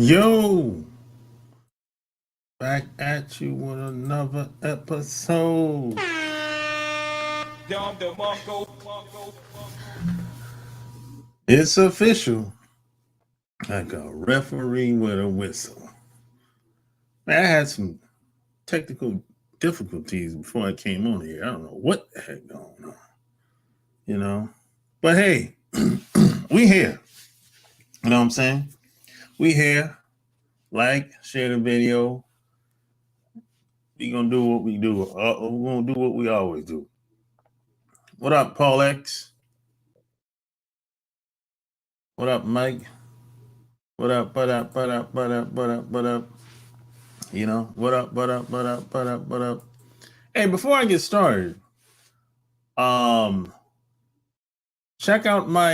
Yo, back at you with another episode. It's official. Like a referee with a whistle. Man, I had some technical difficulties before I came on here. I don't know what the heck going on, you know. But hey, we here. You know what I'm saying? We here. Like, share the video. We gonna do what we do. We're gonna do what we always do. What up, Paul X? What up, Mike? What up, what up, what up, what up, what up, what up? You know, what up, what up, what up, what up, what up? Hey, before I get started, check out my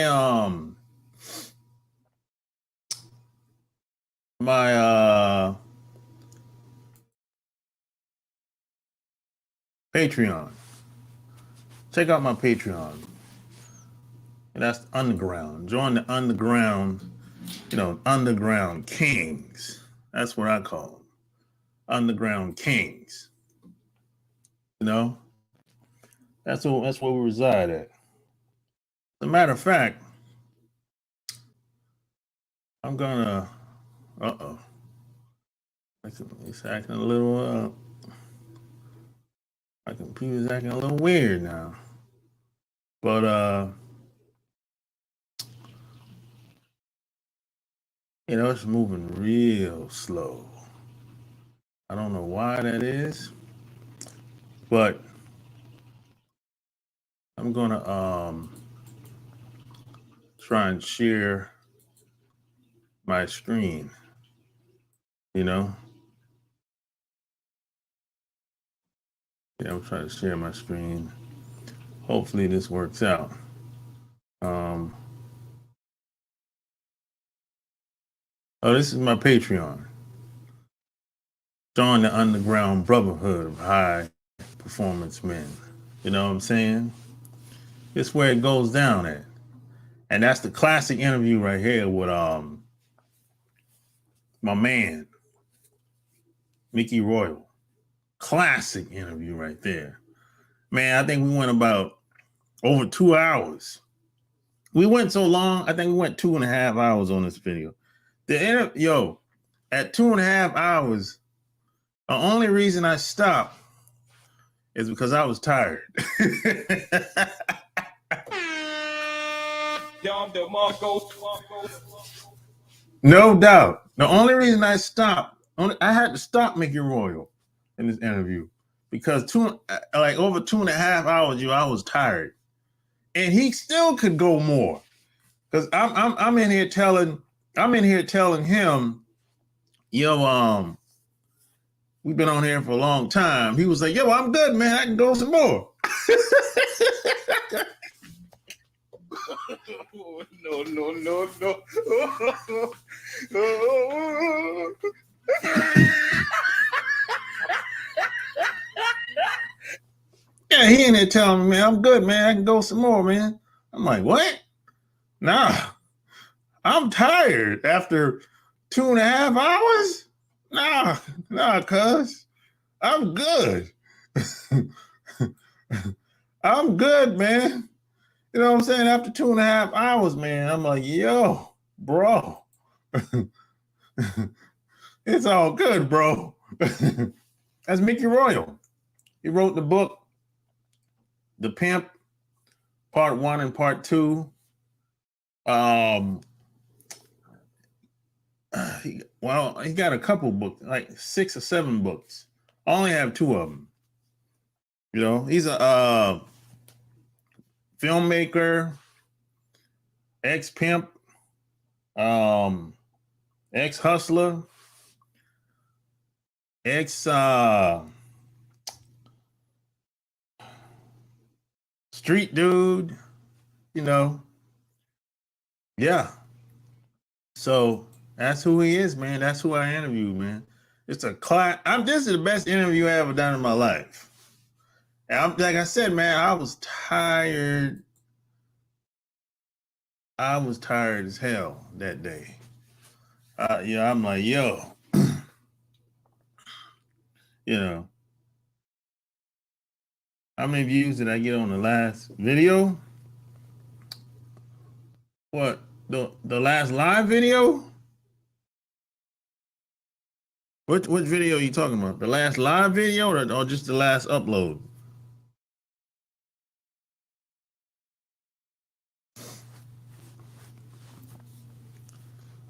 Patreon. Check out my Patreon. And that's underground. Join the underground, underground kings. That's what I call them. Underground kings. You know? That's where we reside at. As a matter of fact, I'm gonna it's acting a little my computer's acting a little weird now. But it's moving real slow. I don't know why that is, but I'm gonna try and share my screen. I'm trying to share my screen. Hopefully this works out. This is my Patreon. Join the underground brotherhood of high performance men. You know what I'm saying? It's where it goes down at. And that's the classic interview right here with my man, Mickey Royal. Classic interview right there. Man, I think we went about over 2 hours. We went so long, I think we went 2.5 hours on this video. At 2.5 hours, the only reason I stopped is because I was tired. No doubt. The only reason I stopped, I had to stop Mickey Royal in this interview because over 2.5 hours, I was tired, and he still could go more because I'm in here telling him, we've been on here for a long time. He was like, yo, I'm good, man. I can go some more. No. Yeah, he in there telling me, man, I'm good, man. I can go some more, man. I'm like, what? Nah, I'm tired after 2.5 hours. Nah, cuz I'm good. I'm good, man. You know what I'm saying? After 2.5 hours, man, I'm like, yo, bro. It's all good, bro. That's Mickey Royal. He wrote the book, The Pimp, Part 1 and Part 2. He got a couple books, like 6 or 7 books. I only have 2 of them. He's a filmmaker, ex-pimp, ex-hustler, street dude, Yeah. So that's who he is, man. That's who I interviewed, man. It's a class. This is the best interview I ever done in my life. And like I said, man, I was tired. I was tired as hell that day. Yeah, I'm like, yo, you know, how many views did I get on the last video? What, the last live video? Which video are you talking about? The last live video or just the last upload?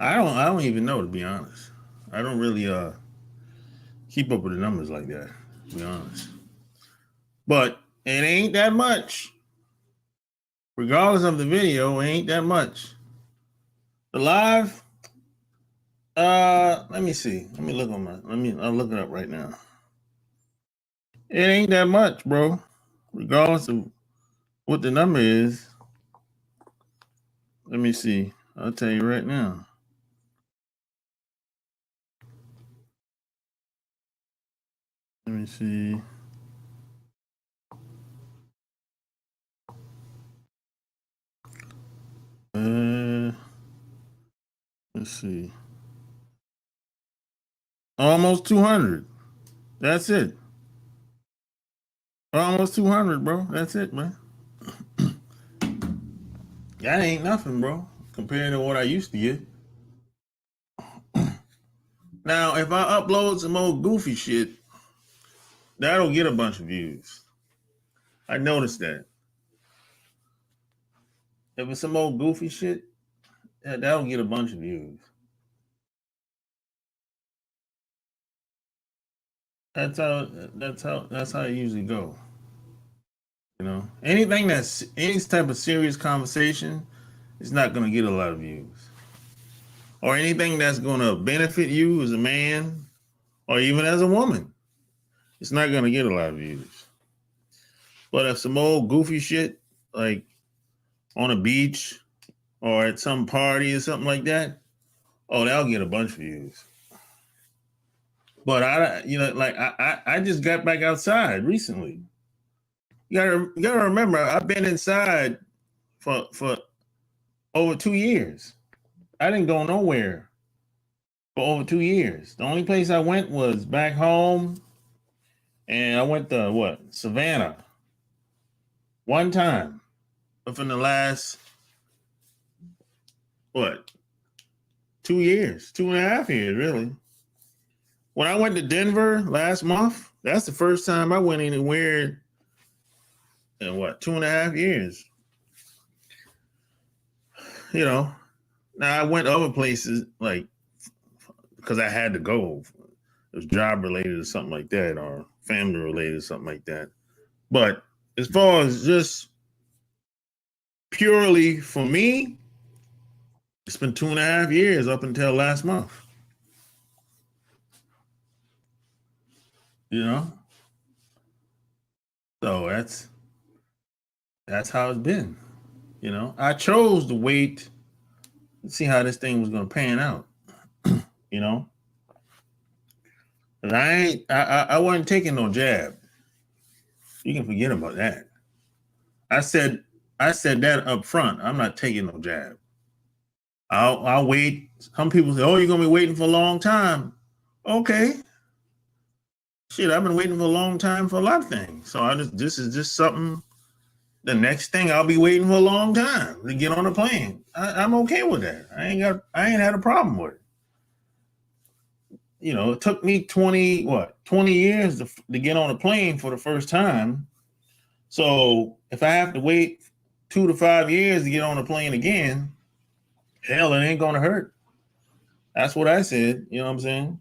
I don't even know, to be honest. I don't really keep up with the numbers like that, to be honest. But it ain't that much. Regardless of the video, it ain't that much. The live, let me see. Let me look on I'll look it up right now. It ain't that much, bro. Regardless of what the number is. Let me see. I'll tell you right now. Let me see. Let's see. Almost 200. That's it. Almost 200, bro. That's it, man. That ain't nothing, bro, compared to what I used to get. Now, if I upload some old goofy shit, that'll get a bunch of views. I noticed that. If it's some old goofy shit, that'll get a bunch of views. That's how it usually go. You know, anything that's any type of serious conversation is not gonna get a lot of views. Or anything that's gonna benefit you as a man or even as a woman, it's not gonna get a lot of views. But if some old goofy shit, like on a beach or at some party or something like that, oh, that'll get a bunch of views. But I just got back outside recently. You gotta remember, I've been inside for over 2 years. I didn't go nowhere for over 2 years. The only place I went was back home, and I went to Savannah one time within the last what 2 years, 2.5 years, really. When I went to Denver last month, that's the first time I went anywhere in 2.5 years. You know, now I went other places like because I had to go. It was job related or something like that, or family related or something like that. But as far as just purely for me, it's been 2.5 years up until last month. You know, so that's how it's been. You know, I chose to wait and see how this thing was going to pan out. You know, and I wasn't taking no jab. You can forget about that. I said I said that up front. I'm not taking no jab. I'll wait. Some people say, "Oh, you're gonna be waiting for a long time." Okay, shit, I've been waiting for a long time for a lot of things. So this is just something. The next thing I'll be waiting for a long time to get on a plane. I'm okay with that. I ain't had a problem with it. You know, it took me 20 years to get on a plane for the first time. So if I have to wait 2 to 5 years to get on a plane again, hell, it ain't gonna hurt. That's what I said. You know what I'm saying?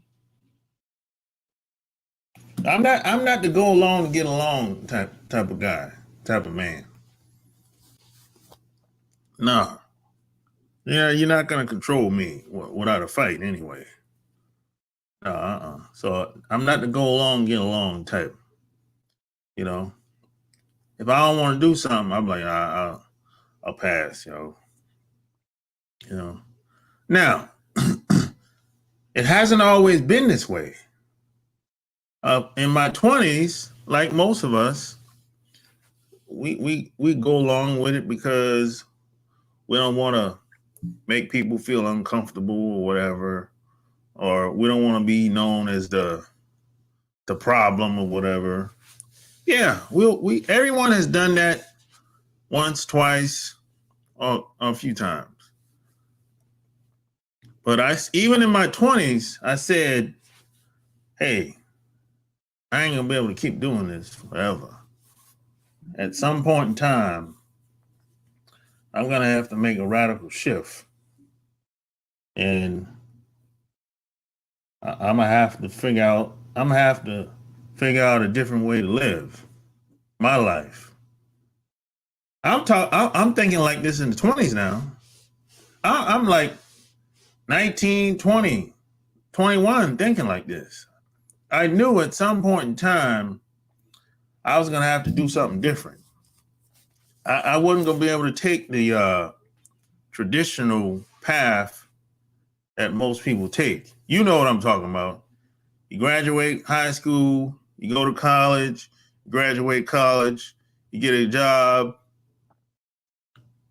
I'm not the go along to get along type of guy, type of man. No. Yeah, you're not gonna control me without a fight anyway. No, So I'm not the go along, get along type. You know, if I don't want to do something, I'm like, I'll pass. You know. Now, it hasn't always been this way. In my 20s, like most of us, we go along with it because we don't want to make people feel uncomfortable or whatever. or we don't want to be known as the problem or whatever. Yeah, we everyone has done that once, twice, or a few times. But even in my 20s, I said, hey, I ain't gonna be able to keep doing this forever. At some point in time, I'm gonna have to make a radical shift. And I'm gonna have to figure out a different way to live my life. I'm thinking like this in the 20s now. I'm like 19, 20, 21 thinking like this. I knew at some point in time I was gonna have to do something different. I wasn't gonna be able to take the traditional path that most people take. You know what I'm talking about. You graduate high school, you go to college, graduate college, you get a job,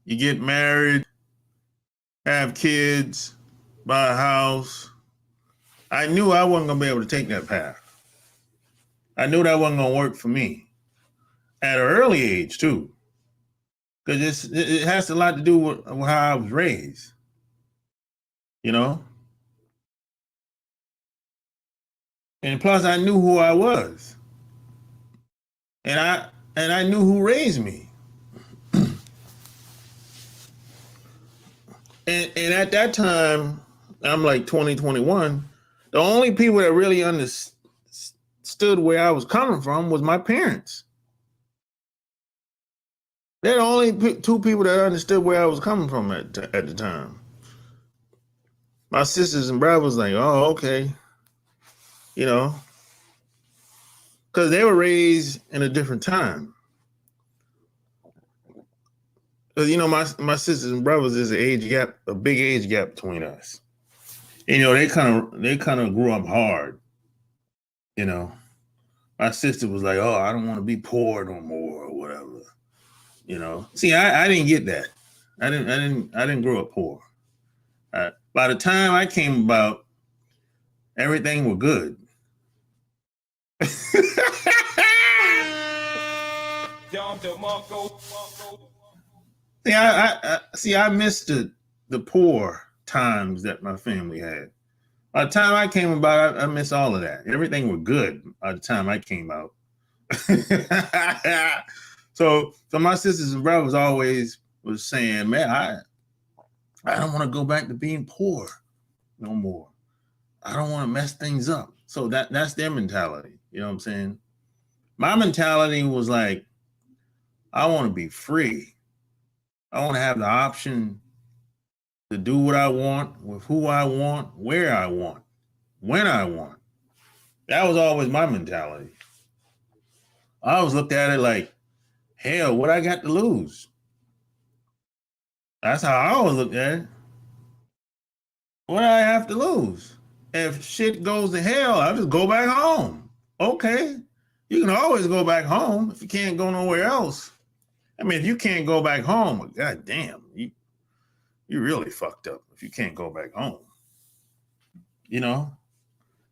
you get married, have kids, buy a house. I knew I wasn't going to be able to take that path. I knew that wasn't going to work for me at an early age, too. Because it has a lot to do with how I was raised, you know? And plus, I knew who I was. And I knew who raised me. And at that time, I'm like 20, 21. The only people that really understood where I was coming from was my parents. They're the only two people that understood where I was coming from at the time. My sisters and brothers like, oh, okay. You know, because they were raised in a different time. Because, you know, my sisters and brothers, there's a big age gap between us. And, you know, they kind of grew up hard. You know, my sister was like, oh, I don't want to be poor no more or whatever. You know, see, I didn't get that. I didn't grow up poor. By the time I came about, everything was good. I missed the poor times that my family had. By the time I came about, I missed all of that. Everything was good by the time I came out. So my sisters and brothers always was saying, man, I don't want to go back to being poor no more. I don't want to mess things up. So that's their mentality. You know what I'm saying? My mentality was like, I want to be free. I want to have the option to do what I want, with who I want, where I want, when I want. That was always my mentality. I always looked at it like, hell, what I got to lose? That's how I always looked at it. What do I have to lose? If shit goes to hell, I'll just go back home. Okay. You can always go back home if you can't go nowhere else. I mean, if you can't go back home, god damn, you really fucked up if you can't go back home. You know?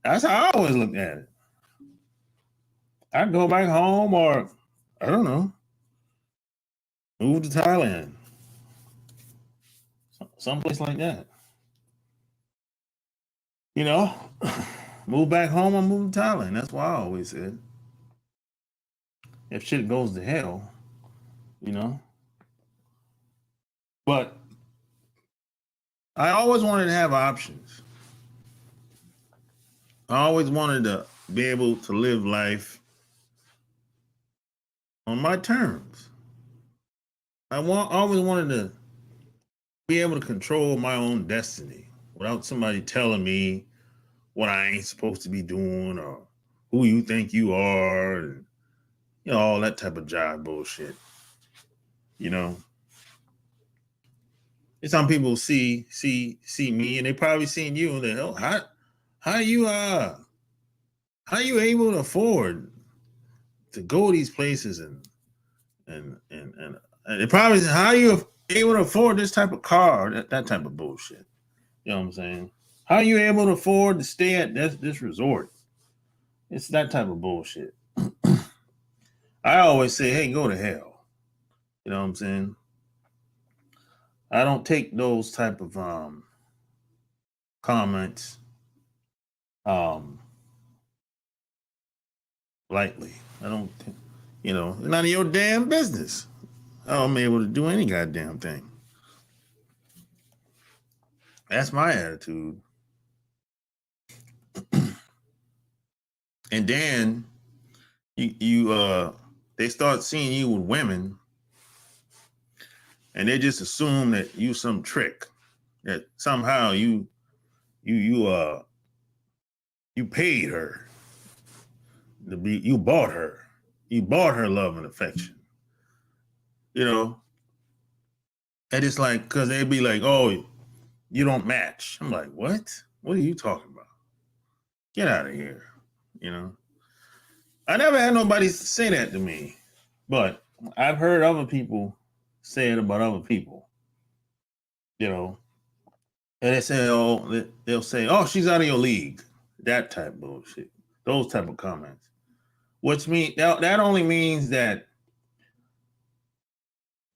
That's how I always looked at it. I'd go back home or, I don't know, move to Thailand. Someplace like that. You know? Move back home or move to Thailand. That's what I always said. If shit goes to hell, you know? But I always wanted to have options. I always wanted to be able to live life on my terms. Always wanted to be able to control my own destiny without somebody telling me what I ain't supposed to be doing or who you think you are, and you know, all that type of jive bullshit. You know, and some people see me and they probably seen you and they, oh, how you able to afford to go to these places and it probably how you able to afford this type of car, that type of bullshit. You know what I'm saying? How are you able to afford to stay at this resort? It's that type of bullshit. I always say, hey, go to hell. You know what I'm saying? I don't take those type of comments um lightly. I don't, none of your damn business. I'm able to do any goddamn thing. That's my attitude. And then they start seeing you with women, and they just assume that you some trick, that somehow you paid her to be, you bought her love and affection, you know. And it's like, because they'd be like, oh, you don't match. I'm like, what are you talking about? Get out of here. You know, I never had nobody say that to me, but I've heard other people say it about other people, you know. And they say, oh, they'll say, oh, she's out of your league. That type of bullshit. Those type of comments. Which mean that only means that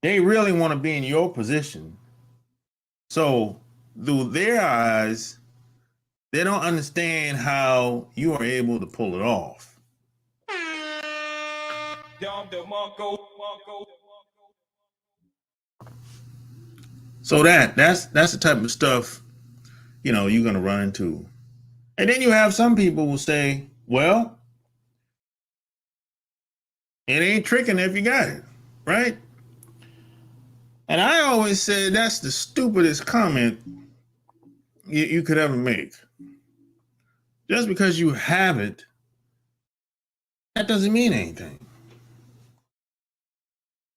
they really want to be in your position. So through their eyes, they don't understand how you are able to pull it off. So that's the type of stuff, you're gonna run into. And then you have some people who say, well, it ain't tricking if you got it, right? And I always say that's the stupidest comment you could ever make. Just because you have it, that doesn't mean anything.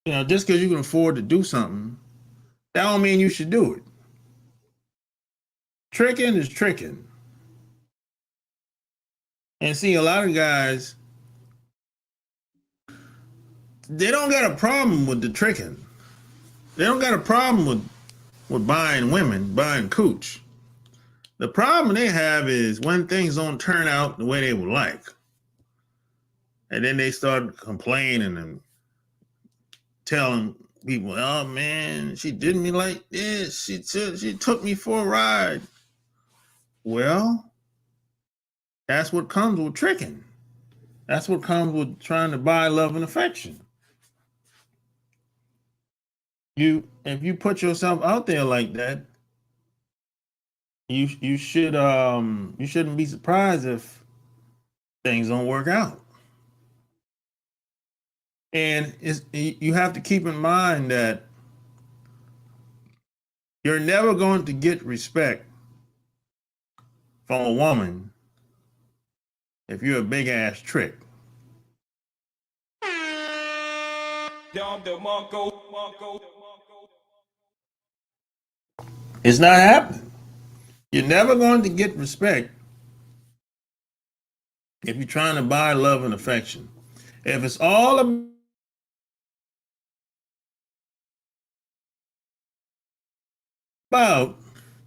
Just because you can afford to do something, that don't mean you should do it. Tricking is tricking. And see, a lot of guys, they don't got a problem with the tricking. They don't got a problem with buying women, buying cooch. The problem they have is when things don't turn out the way they would like. And then they start complaining and telling people, oh man, she did me like this. She took me for a ride. Well, that's what comes with tricking. That's what comes with trying to buy love and affection. If you put yourself out there like that, you shouldn't be surprised if things don't work out. And you have to keep in mind that you're never going to get respect from a woman if you're a big ass trick. It's not happening. You're never going to get respect if you're trying to buy love and affection. If it's all about,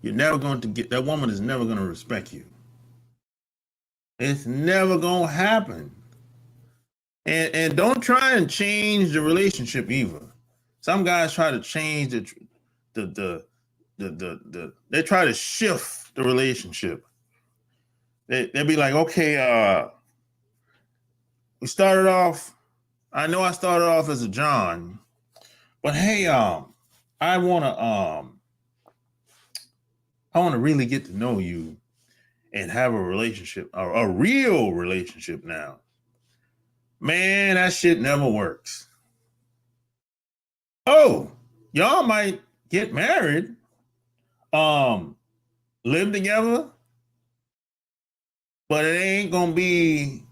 you're never going to get, that woman is never going to respect you. It's never going to happen. And don't try and change the relationship either. Some guys try to change they try to shift the relationship. They'll be like, okay, we started off, I know I started off as a John, but hey, I wanna really get to know you and have a relationship, or a real relationship now. Man, that shit never works. Oh, y'all might get married, live together, but it ain't gonna be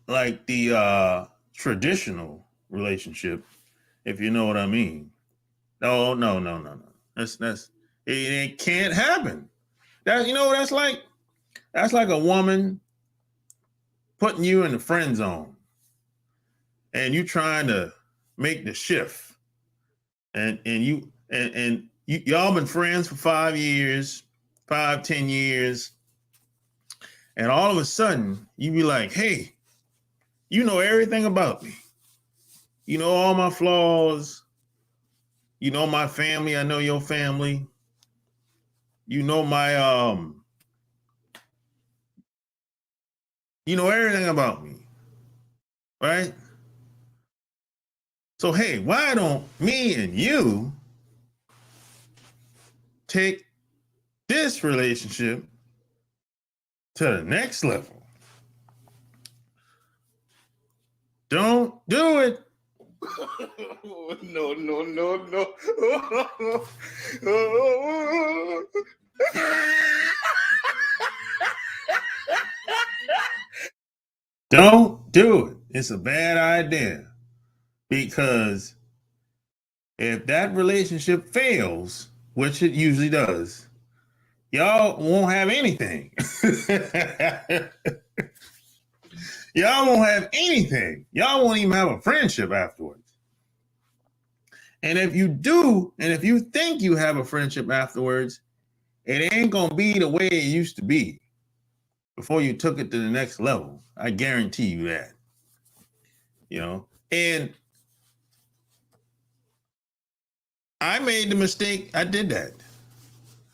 like the traditional relationship, if you know what I mean. No. That's it can't happen. That's like a woman putting you in the friend zone and you trying to make the shift. And y'all been friends for 5 years. 5, 10 years, and all of a sudden you be like, hey, you know everything about me. You know all my flaws. You know my family. I know your family. You know you know everything about me, right? So hey, why don't me and you take this relationship to the next level? Don't do it. No, no, no, no. Don't do it. It's a bad idea, because if that relationship fails, which it usually does, y'all won't have anything. Y'all won't have anything. Y'all won't even have a friendship afterwards. And if you do, and if you think you have a friendship afterwards, it ain't gonna be the way it used to be before you took it to the next level. I guarantee you that. You know, and I made the mistake. I did that.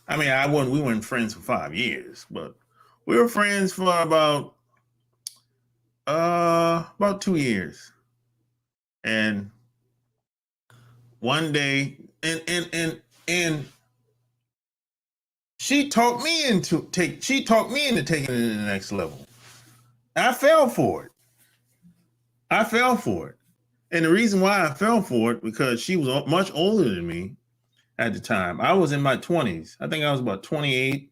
I mean, we weren't friends for 5 years, but we were friends for about 2 years. And one day, and she talked me into taking it to the next level. I fell for it. And the reason why I fell for it, because she was much older than me at the time. I was in my 20s. I think I was about 28.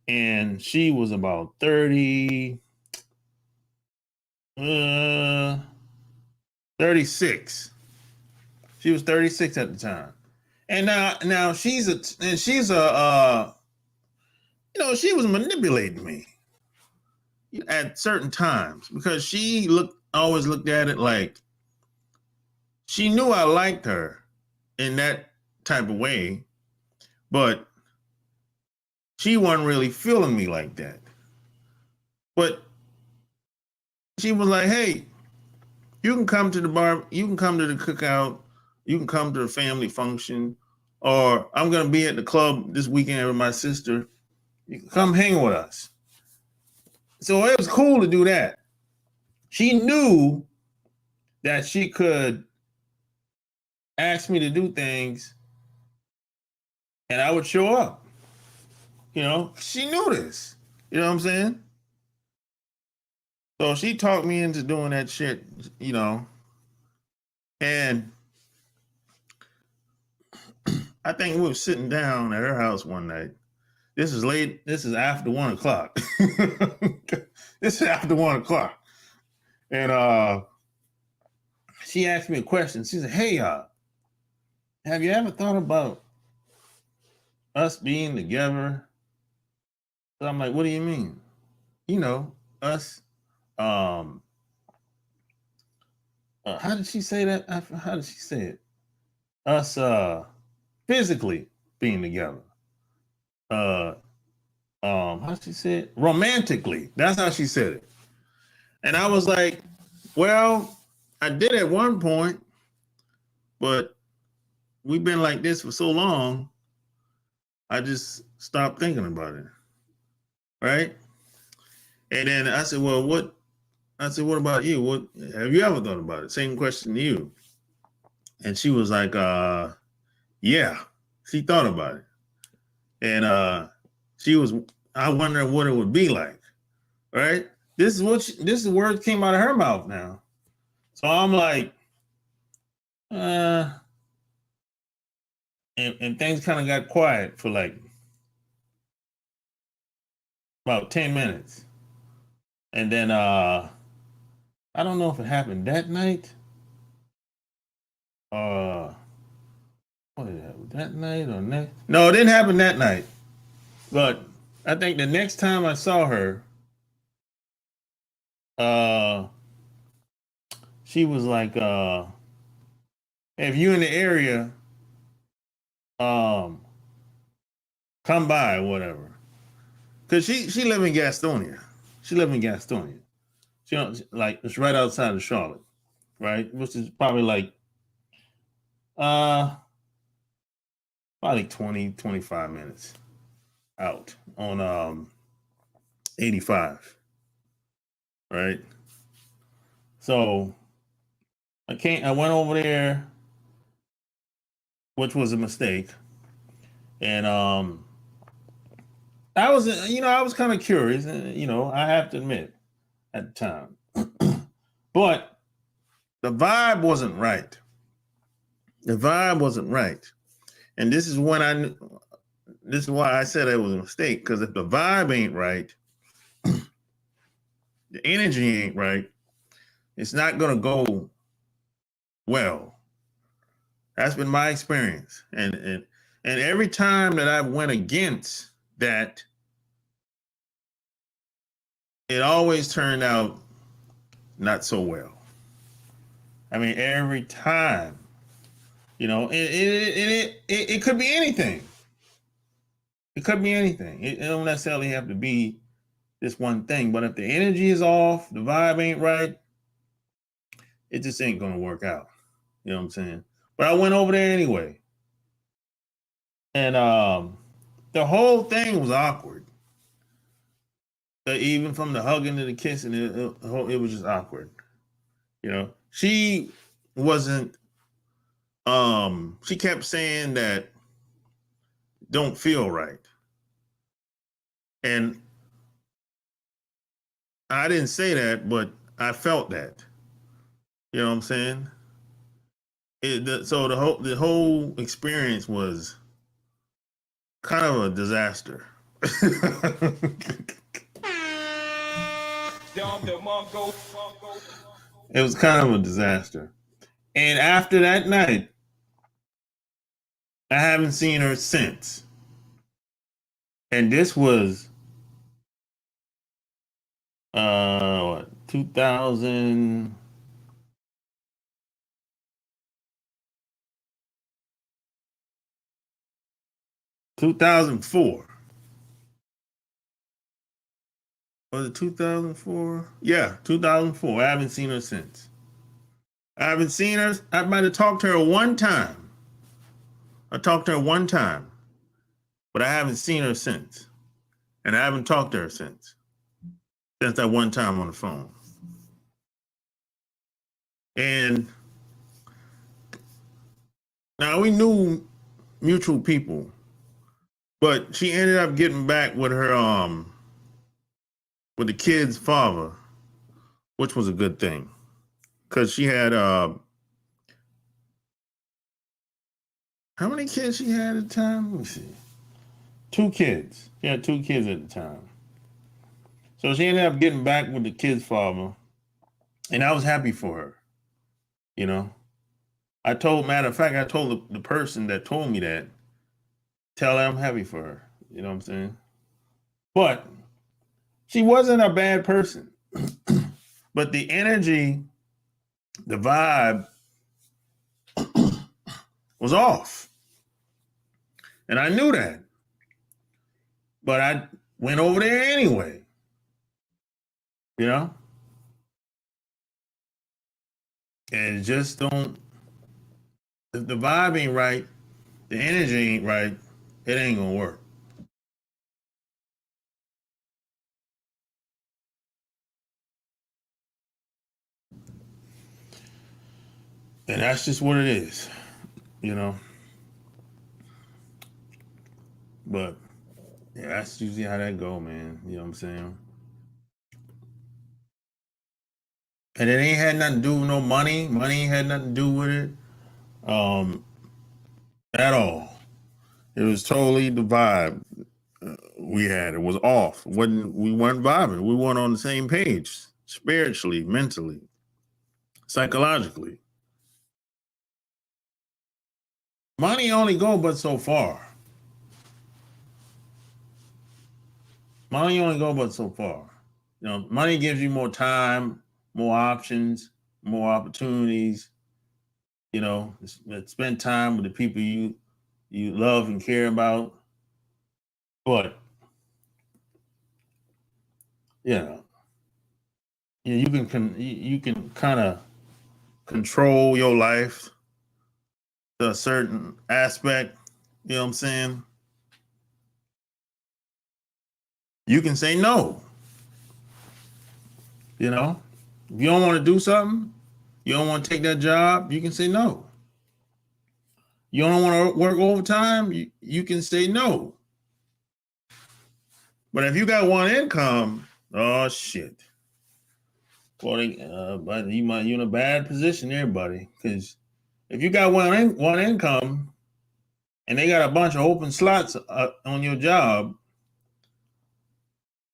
And she was about 36. She was 36 at the time. And now she was manipulating me at certain times, because she always looked at it like she knew I liked her in that type of way, but she wasn't really feeling me like that. But she was like, hey, you can come to the bar, you can come to the cookout, you can come to the family function, or I'm going to be at the club this weekend with my sister. You can come hang with us. So it was cool to do that. She knew that she could ask me to do things and I would show up. You know, she knew this. You know what I'm saying? So she talked me into doing that shit, you know. And I think we were sitting down at her house one night. This is late. This is after 1 o'clock. This is after 1 o'clock. And she asked me a question. She said, hey, have you ever thought about us being together? So I'm like, what do you mean? You know, us. How did she say that? How did she say it? Us physically being together. How did she say it? Romantically. That's how she said it. And I was like, well, I did at one point, but we've been like this for so long, I just stopped thinking about it. Right? And then I said, well, what about you? What have you ever thought about it? Same question to you. And she was like, yeah, she thought about it. And I wonder what it would be like. Right? This is words came out of her mouth now. So I'm like, and things kind of got quiet for like about 10 minutes. And then I don't know if it happened that night. What did it happen? That night or next? No, it didn't happen that night. But I think the next time I saw her, she was like, hey, if you're in the area, come by or whatever. Cause she live in Gastonia. She live in Gastonia. She don't, like it's right outside of Charlotte, right? Which is probably like uh probably 20, 25 minutes out on 85, right? So I went over there, which was a mistake. And I was kind of curious, I have to admit at the time. But the vibe wasn't right. The vibe wasn't right. And this is when this is why I said it was a mistake, because if the vibe ain't right, the energy ain't right, it's not going to go well. That's been my experience. And every time that I went against that, it always turned out not so well. I mean, every time, it could be anything. It could be anything. It don't necessarily have to be this one thing. But if the energy is off, the vibe ain't right, it just ain't gonna work out. You know what I'm saying? But I went over there anyway, and the whole thing was awkward. Even from the hugging to the kissing, it was just awkward. She wasn't. She kept saying that don't feel right, and I didn't say that, but I felt that. You know what I'm saying? So the whole experience was kind of a disaster. It was kind of a disaster. And after that night, I haven't seen her since. And this was 2000 2004. Was it 2004? Yeah, 2004. I haven't seen her since. I haven't seen her. I might have talked to her one time. I talked to her one time, but I haven't seen her since. And I haven't talked to her since that one time on the phone. And now we knew mutual people, but she ended up getting back with her with the kid's father, which was a good thing. Cause she had how many kids she had at the time? Let me see. 2 kids. She had 2 kids at the time. So she ended up getting back with the kid's father. And I was happy for her. You know. Matter of fact, I told the person that told me that, tell her I'm happy for her. You know what I'm saying? But she wasn't a bad person. But the energy, the vibe was off. And I knew that. But I went over there anyway. You know? And just don't, if the vibe ain't right, the energy ain't right, it ain't gonna work. And that's just what it is, you know. But yeah, that's usually how that go, man. You know what I'm saying? And it ain't had nothing to do with no money. Money ain't had nothing to do with it. Um, at all. It was totally the vibe we had. It was off. We weren't vibing. We weren't on the same page spiritually, mentally, psychologically. Money only go but so far. Money only go but so far. Money gives you more time, more options, more opportunities. Spend time with the people you love and care about. But you can kind of control your life to a certain aspect. You know what I'm saying? You can say no. You know, if you don't want to do something, you don't want to take that job, you can say no. You don't want to work overtime, you can say no. But if you got one income, oh shit. Well, but you're in a bad position there, buddy. Because if you got one income and they got a bunch of open slots on your job,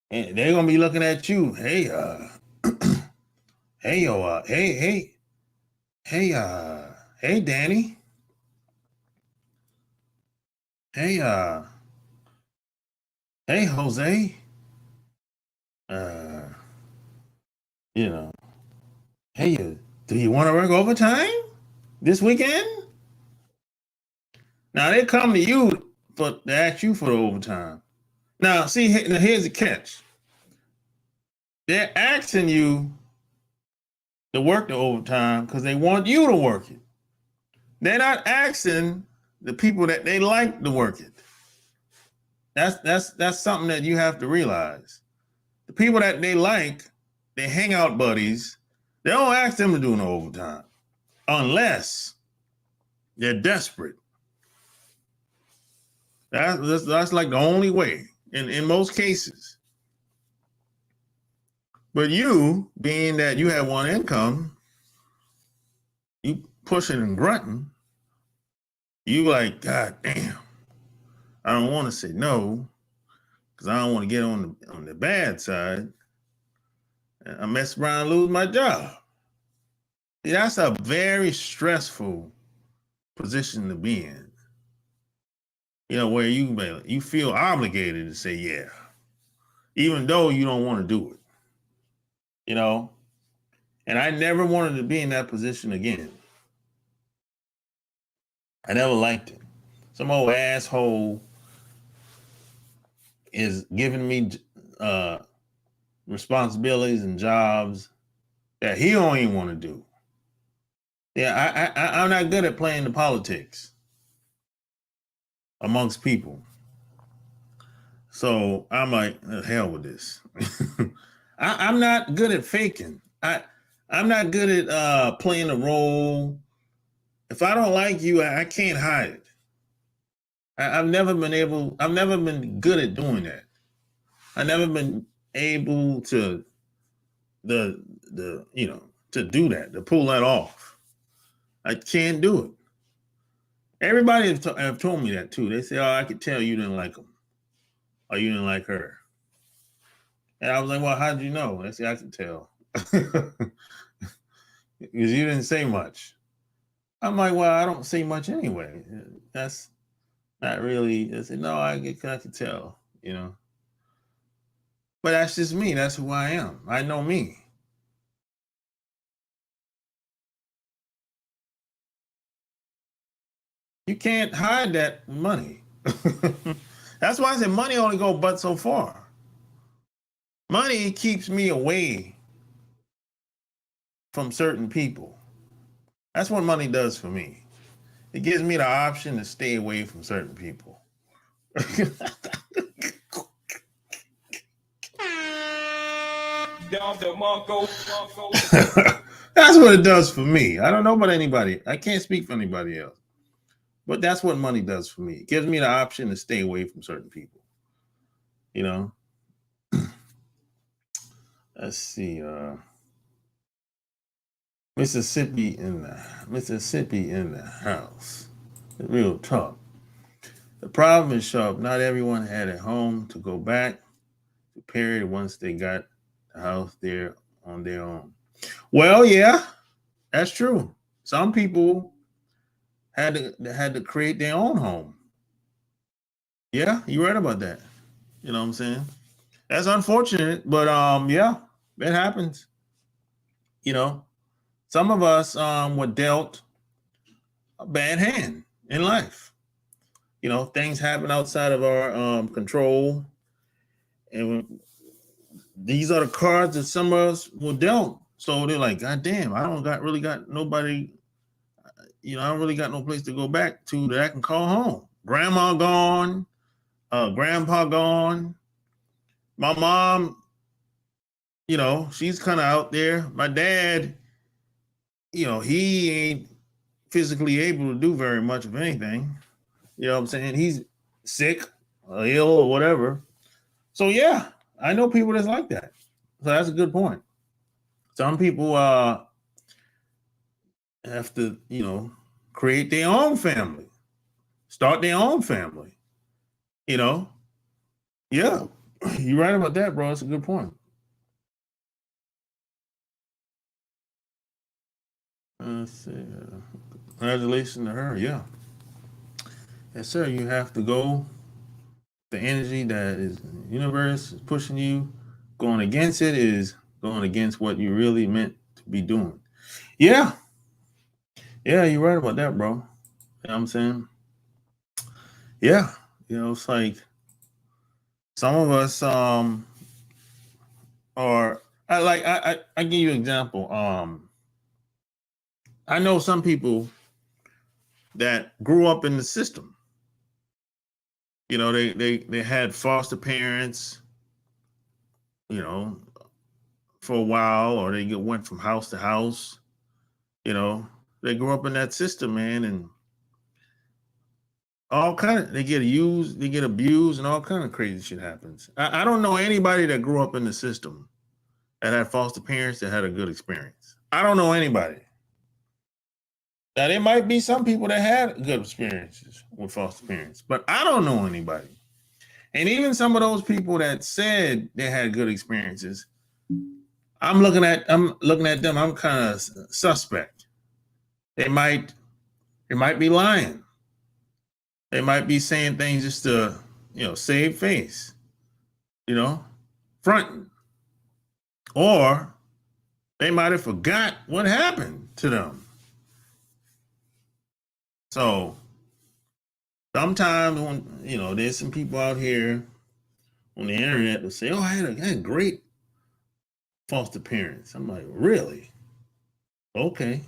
and they're gonna be looking at you. Hey, hey, yo, hey, Danny. Hey, hey, Jose. Uh, you know, hey, do you want to work overtime this weekend? Now they come to you to ask you for the overtime. Now, see, here's the catch. They're asking you to work the overtime because they want you to work it. They're not asking the people that they like to work it. That's something that you have to realize. The people that they like, they hangout buddies, they don't ask them to do no overtime unless they're desperate. That's like the only way in most cases. But you, being that you have one income, you pushing and grunting, you like, God damn, I don't want to say no because I don't want to get on the bad side. I mess around and lose my job. See, that's a very stressful position to be in. You know, where you feel obligated to say yeah, even though you don't want to do it. You know, and I never wanted to be in that position again. I never liked it. Some old asshole is giving me responsibilities and jobs that he don't even want to do. Yeah, I'm not good at playing the politics amongst people. So I'm like, hell with this. I'm not good at faking. I'm not good at playing a role. If I don't like you, I can't hide it. I've never been good at doing that. I've never been able to to do that, to pull that off. I can't do it. Everybody have told me that too. They say, "Oh, I could tell you didn't like him, or you didn't like her." And I was like, "Well, how did you know?" They say, "I can tell, because you didn't say much." I'm like, "Well, I don't say much anyway. That's not really." They say, "No, I can tell," you know. But that's just me. That's who I am. I know me. You can't hide that money. That's why I said money only go but so far. Money keeps me away from certain people. That's what money does for me. It gives me the option to stay away from certain people. That's what it does for me. I don't know about anybody. I can't speak for anybody else. But that's what money does for me. It gives me the option to stay away from certain people. You know? Let's see. Mississippi in the house. Real talk. The problem is, Sharp, not everyone had a home to go back to Perry once they got the house there on their own. Well, yeah, that's true. Some people had to create their own home. Yeah, you're right about that. You know what I'm saying? That's unfortunate, but yeah, it happens. You know, some of us were dealt a bad hand in life. You know, things happen outside of our control, and these are the cards that some of us were dealt. So they're like, God damn, I don't really got nobody. I don't really got no place to go back to that I can call home. Grandma gone, grandpa gone. My mom, she's kind of out there. My dad, he ain't physically able to do very much of anything. You know what I'm saying? He's sick or ill or whatever. So yeah, I know people that's like that. So that's a good point. Some people have to, create their own family, start their own family. You know, yeah, you're right about that, bro. That's a good point. Let's see. Congratulations to her. Yeah. Yes, sir. You have to go. The energy that is the universe is pushing you. Going against it is going against what you really meant to be doing. Yeah. Yeah, you're right about that, bro. You know what I'm saying? Yeah. It's like some of us are I give you an example. I know some people that grew up in the system. They had foster parents, you know, for a while, or they went from house to house. They grew up in that system, man, and all kind of they get used, they get abused, and all kind of crazy shit happens. I don't know anybody that grew up in the system that had foster parents that had a good experience. I don't know anybody. Now there might be some people that had good experiences with foster parents, but I don't know anybody. And even some of those people that said they had good experiences, I'm looking at them. I'm kind of suspect. They might be lying. They might be saying things just to save face. Fronting, or they might have forgot what happened to them. So sometimes when there's some people out here on the internet that say, "Oh, I had great foster parents." I'm like, really? Okay.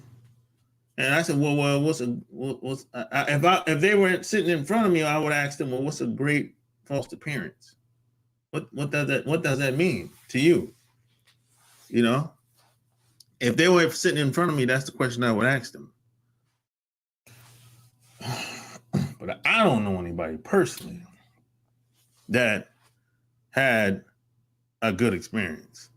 And I said, well, if they were sitting in front of me, I would ask them, well, what's a great foster parents? What does that mean to you? If they were sitting in front of me, that's the question I would ask them. But I don't know anybody personally that had a good experience.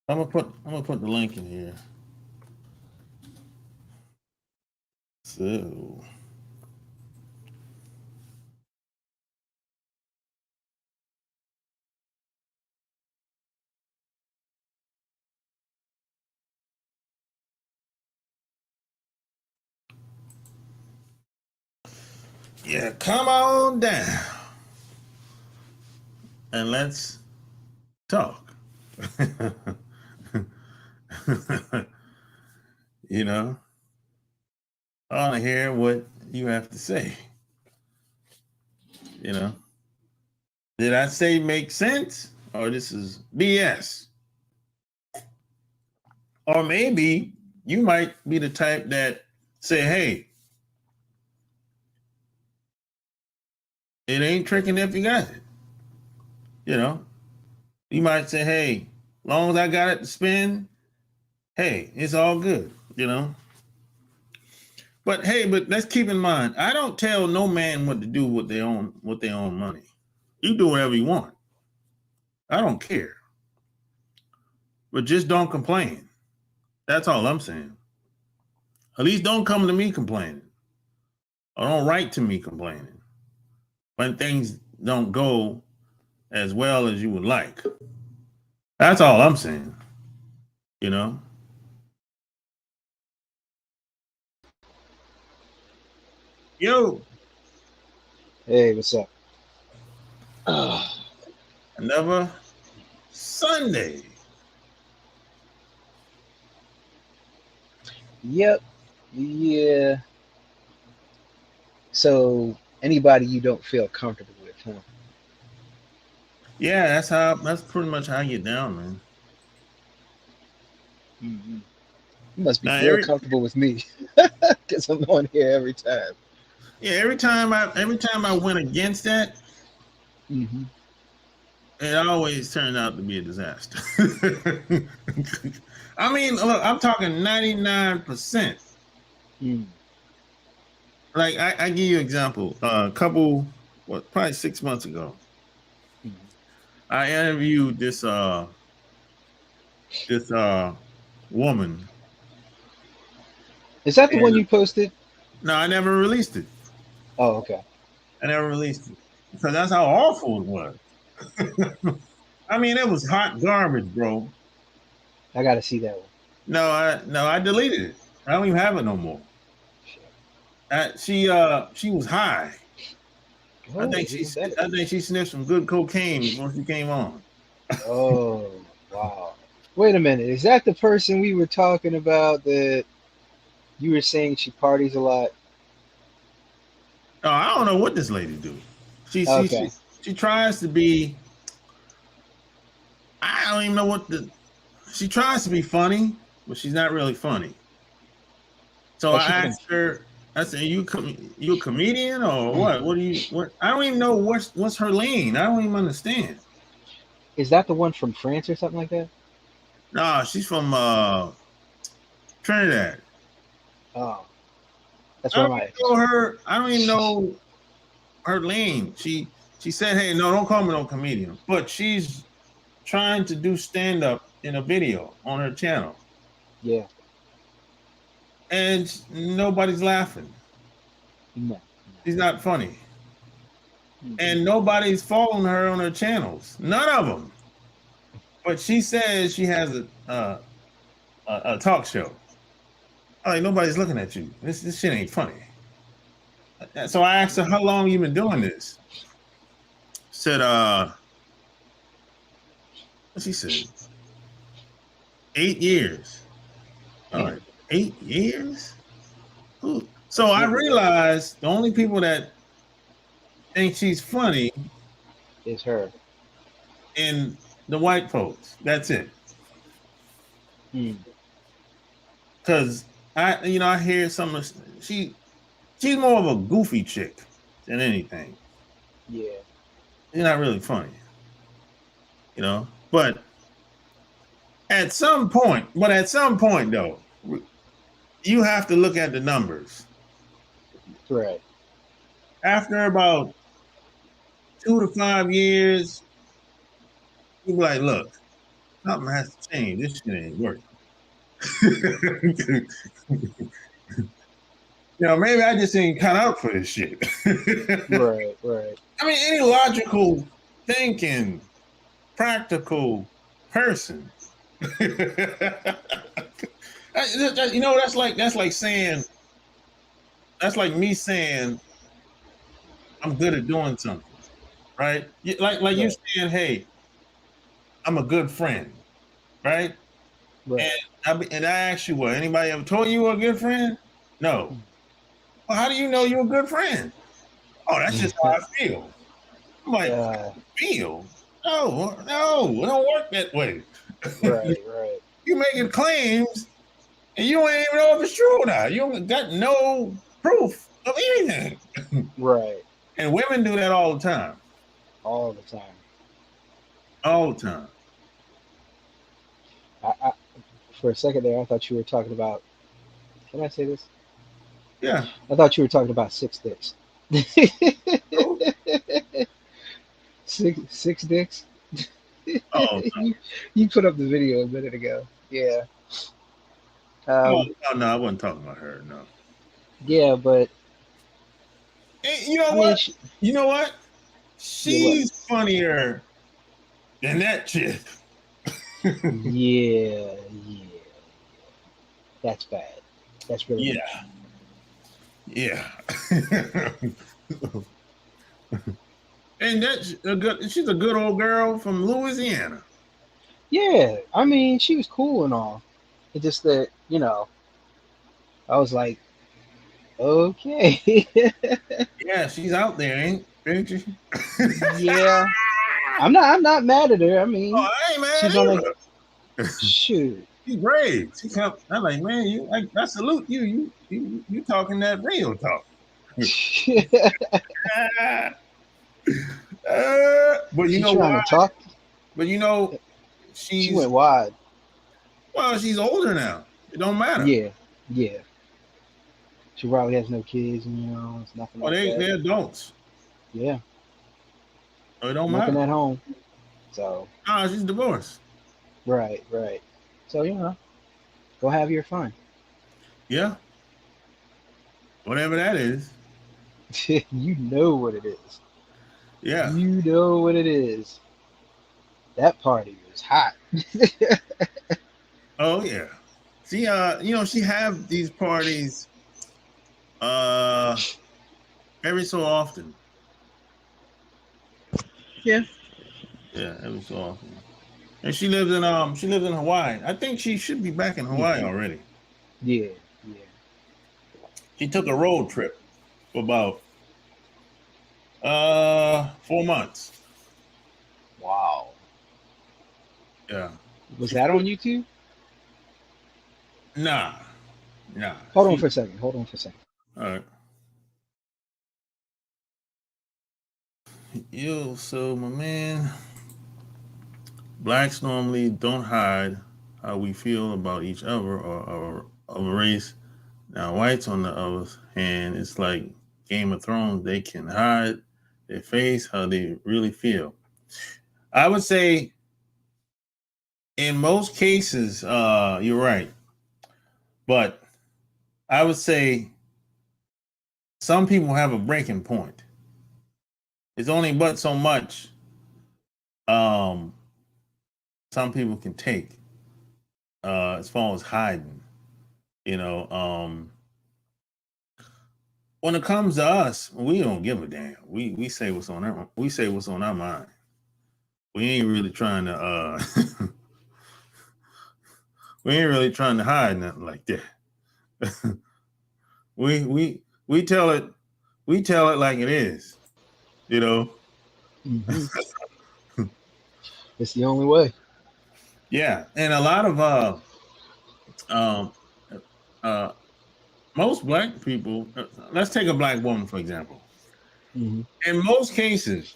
I'm gonna put the link in here. So yeah, come on down and let's talk. you know, I want to hear what you have to say. Did I say make sense, or this is BS? Or maybe you might be the type that say, "Hey, it ain't tricking if you got it." You might say, "Hey, long as I got it to spend, hey, it's all good." But hey, let's keep in mind, I don't tell no man what to do with their own money. You do whatever you want. I don't care. But just don't complain. That's all I'm saying. At least don't come to me complaining. Or don't write to me complaining when things don't go as well as you would like. That's all I'm saying. You know? Yo. Hey, what's up? Another Sunday. Yep. Yeah. So anybody you don't feel comfortable with, huh? Yeah, that's pretty much how I get down, man. Hmm. You must be Now real comfortable with me, because I'm on here every time. every time I went against that, Hmm. it always turned out to be a disaster. I mean, look, I'm talking 99%. Mm. Like I give you an example. A couple, probably 6 months ago, Hmm. I interviewed this woman, Is that the one and you posted? no, I never released it. Oh, okay. I never released it because that's how awful it was. I mean, it was hot garbage, bro. I got to see that one. No, I deleted it. I don't even have it no more. Shit. She was high. Oh, even better. I think she sniffed some good cocaine before she came on. Oh, wow. Wait a minute. Is that the person we were talking about that you were saying she parties a lot? Oh, I don't know what this lady do. She she Okay. she she tries to be. I don't even know what the. She tries to be funny, but she's not really funny. So Oh, I she asked comes. her. I said, you a comedian or what? What do you what? I don't even know what's her lane. I don't even understand. Is that the one from France or something like that? Nah, she's from Trinidad. Oh, that's I where don't my even ex is know from. her. I don't even know her lane. She said, "Hey, no, don't call me no comedian." But she's trying to do stand up in a video on her channel, Yeah. and nobody's laughing. No. She's not funny, No. Hmm. and nobody's following her on her channels. None of them. But she says she has a talk show. I'm like, nobody's looking at you. This shit ain't funny. So I asked her, "How long you been doing this?" Said, what she said, 8 years. All Damn. right, 8 years. Who? So That's I really good. realized the only people that think she's funny Is her. in the white folks. That's it. Hmm. Because I hear some of she's more of a goofy chick than anything. Yeah. She's not really funny. But at some point though, you have to look at the numbers. Right. After about 2 to 5 years, you be like, look, something has to change. This shit ain't working. Maybe I just ain't cut out for this shit. Right. Right. I mean, any logical thinking, practical person. That's like me saying I'm good at doing something, right? Like you Right. saying, hey, I'm a good friend, right? And Right. I ask you, what, anybody ever told you you were a good friend? No. Well, how do you know you're a good friend? Oh, that's just how I feel. I'm like, uh, feel? No, no, it don't work that way. right. Right. You making claims and you ain't even know if it's true or not. You don't got no proof of anything. Right. And women do that all the time. All the time. All the time. I for a second there, I thought you were talking about. Can I say this? Yeah. I thought you were talking about six dicks. Oh, Six dicks. oh, You put up the video a minute ago. Yeah. no, Um. no, I wasn't talking about her. No. Yeah, but Hey, you know I mean, what? You know what? yeah. What? She's funnier than that chick. Yeah. Yeah. That's bad. That's really bad. Yeah. Yeah. And she's a good old girl from Louisiana. Yeah, I mean, she was cool and all. It's just that, I was like, okay. Yeah, she's out there, ain't she? Yeah. I'm not mad at her. I mean, Oh, I ain't mad she's on a either. shoot. She's brave. She come. I'm like, man, I salute you. You talking that real talk. But you She know trying why? to talk. But you know, She she's went wide. she's older now. It don't matter. Yeah, yeah. She probably has no kids, and it's nothing Oh, like that. they're adults. Yeah, So it don't nothing matter. at home. So Ah, she's divorced. right, right. So go have your fun. Yeah, whatever that is. You know what it is. Yeah. You know what it is. That party was hot. Oh yeah. She she have these parties uh every so often. Yeah. Yeah, every so often. And she lives in Hawaii. I think she should be back in Hawaii Hmm. already. Yeah, yeah. She took a road trip for about 4 months. Wow. Yeah. Was She that flew, on YouTube? nah, nah. Hold on She for a second. Hold on for a second. all right. Yo, so my man, blacks normally don't hide how we feel about each other or of a race. Now whites on the other hand, it's like Game of Thrones, they can hide their face, how they really feel. I would say in most cases, you're right. But I would say some people have a breaking point. It's only but so much um, some people can take as far as hiding. You know, when it comes to us, we don't give a damn. We say what's on our mind. We ain't really trying to we ain't really trying to hide nothing like that. We tell it like it is. You know. Hmm. It's the only way. Yeah, and a lot of um uh most black people, let's take a black woman for example. Hmm. In most cases,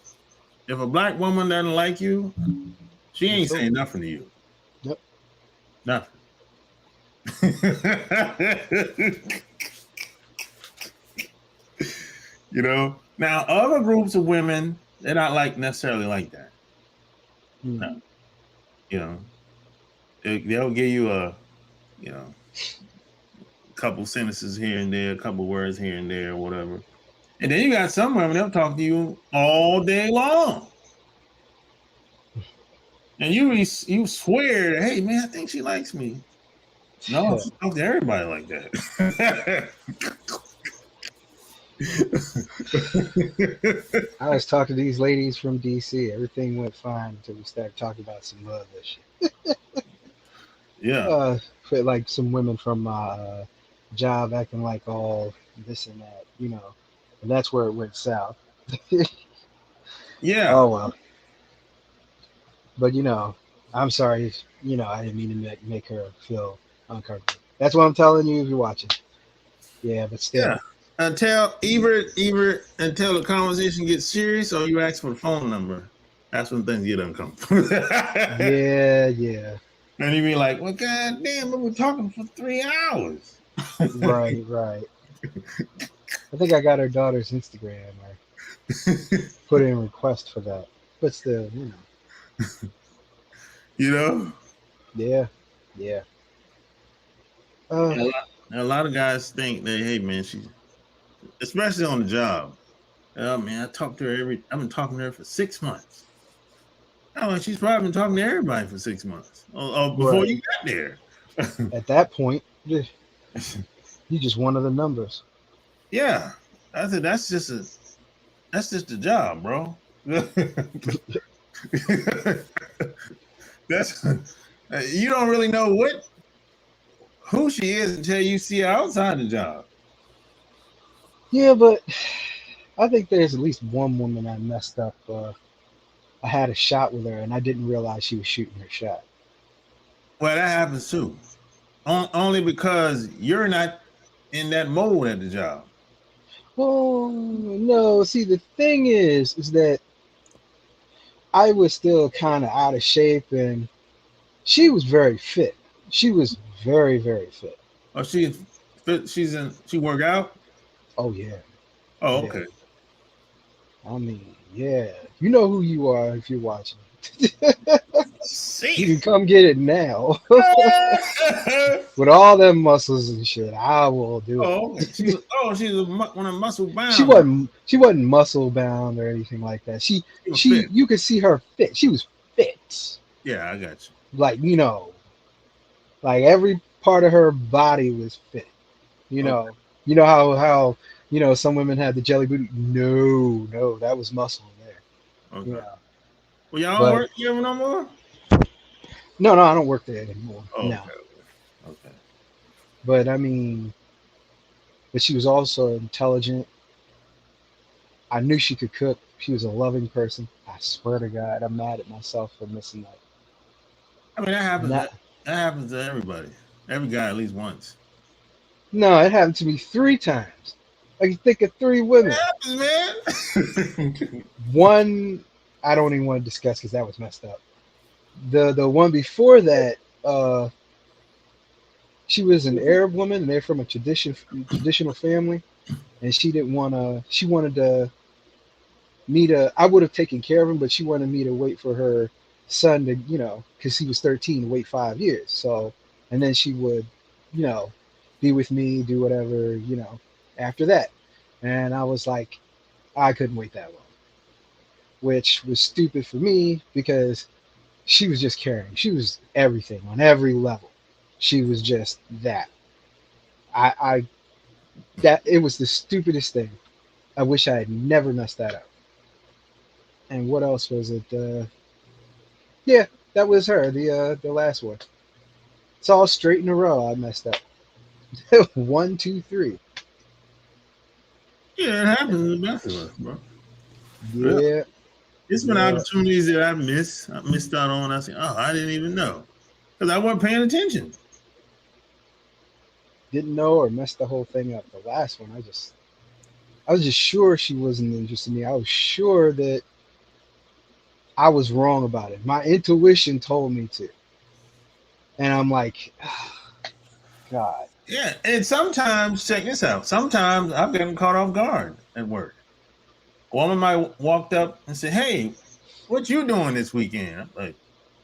if a black woman doesn't like you, she ain't It's over. saying nothing to you. Yep. Nothing. You know. Now, other groups of women, they're not like necessarily like that. Mm. No, you know, they'll give you a, you know, couple sentences here and there, a couple words here and there, whatever. And then you got some women they'll talk to you all day long, and you swear, hey man, I think she likes me. No, she talks to everybody like that. I was talking to these ladies from DC. Everything went fine until we started talking about some other shit. Yeah, For like some women from my job acting like all this and that, and that's where it went south. yeah, Oh well, but I'm sorry. I didn't mean to make her feel uncomfortable. That's what I'm telling you if you're watching. Yeah, but yeah. still. Until either until the conversation gets serious or you ask for the phone number. That's when things get uncomfortable. Yeah, yeah. And you be like, well, god damn, we were talking for 3 hours. Right, right. I think I got her daughter's Instagram or put in a request for that. But still, You know? yeah, yeah. Uh, A lot of guys think that, hey man, she's especially on the job. Oh man, I've been talking to her for 6 months. Oh, and she's probably been talking to everybody for 6 months. Before you right. got there. At that point, you just one of the numbers. Yeah. I said that's just a job, bro. That's you don't really know who she is until you see her outside the job. Yeah, but I think there's at least one woman I messed up. I had a shot with her, and I didn't realize she was shooting her shot. Well, that happens too. Only because you're not in that mode at the job. Oh no! See, the thing is that I was still kind of out of shape, and she was very fit. She was very, very fit. Oh, she work out. Oh yeah, Oh, yeah. okay. I mean, yeah. You know who you are if you're watching. You See. can come get it now. With all them muscles and shit, I will do it. Oh, okay. She's one of muscle She bound. wasn't muscle bound or anything like that. She was fit. You could see her fit. She was fit. Yeah, I got you. Like, like every part of her body was fit. You Okay. know, how some women have the jelly booty. No, no, that was muscle there. You Okay. know, Well, y'all don't but work here no more. no, no, I don't work there anymore. Oh, No, okay. Okay. but I mean, but she was also intelligent. I knew she could cook. She was a loving person. I swear to God, I'm mad at myself for missing that. I mean, that happens. Not, That happens to everybody. Every guy at least once. no, it happened to me 3 times. I can think of 3 women. It happens, man. One, I don't even want to discuss because that was messed up. The one before that, uh, she was an Arab woman, and they're from a traditional family, and she didn't want to. She wanted to me to. I would have taken care of him, but she wanted me to wait for her son to, because he was 13, to wait 5 years. So, and then she would, you know, be with me, do whatever, after that. And I was like, I couldn't wait that long, which was stupid for me because she was just caring. She was everything on every level. She was just that. I that it was the stupidest thing. I wish I had never messed that up. And what else was it? Yeah, that was her. The last one. It's all straight in a row. I messed up. 1, 2, 3. Yeah, it happens to the best of us, bro. Yeah. Yeah, It's been yeah. opportunities that I missed out on. I said, oh, I didn't even know because I wasn't paying attention. Didn't know or messed the whole thing up. The last one, I was just sure she wasn't interested in me. I was sure that I was wrong about it. My intuition told me to, and I'm like, oh, God. Yeah, and sometimes check this out. Sometimes I've gotten caught off guard at work. A woman might walked up and say, "Hey, what you doing this weekend?" I'm like,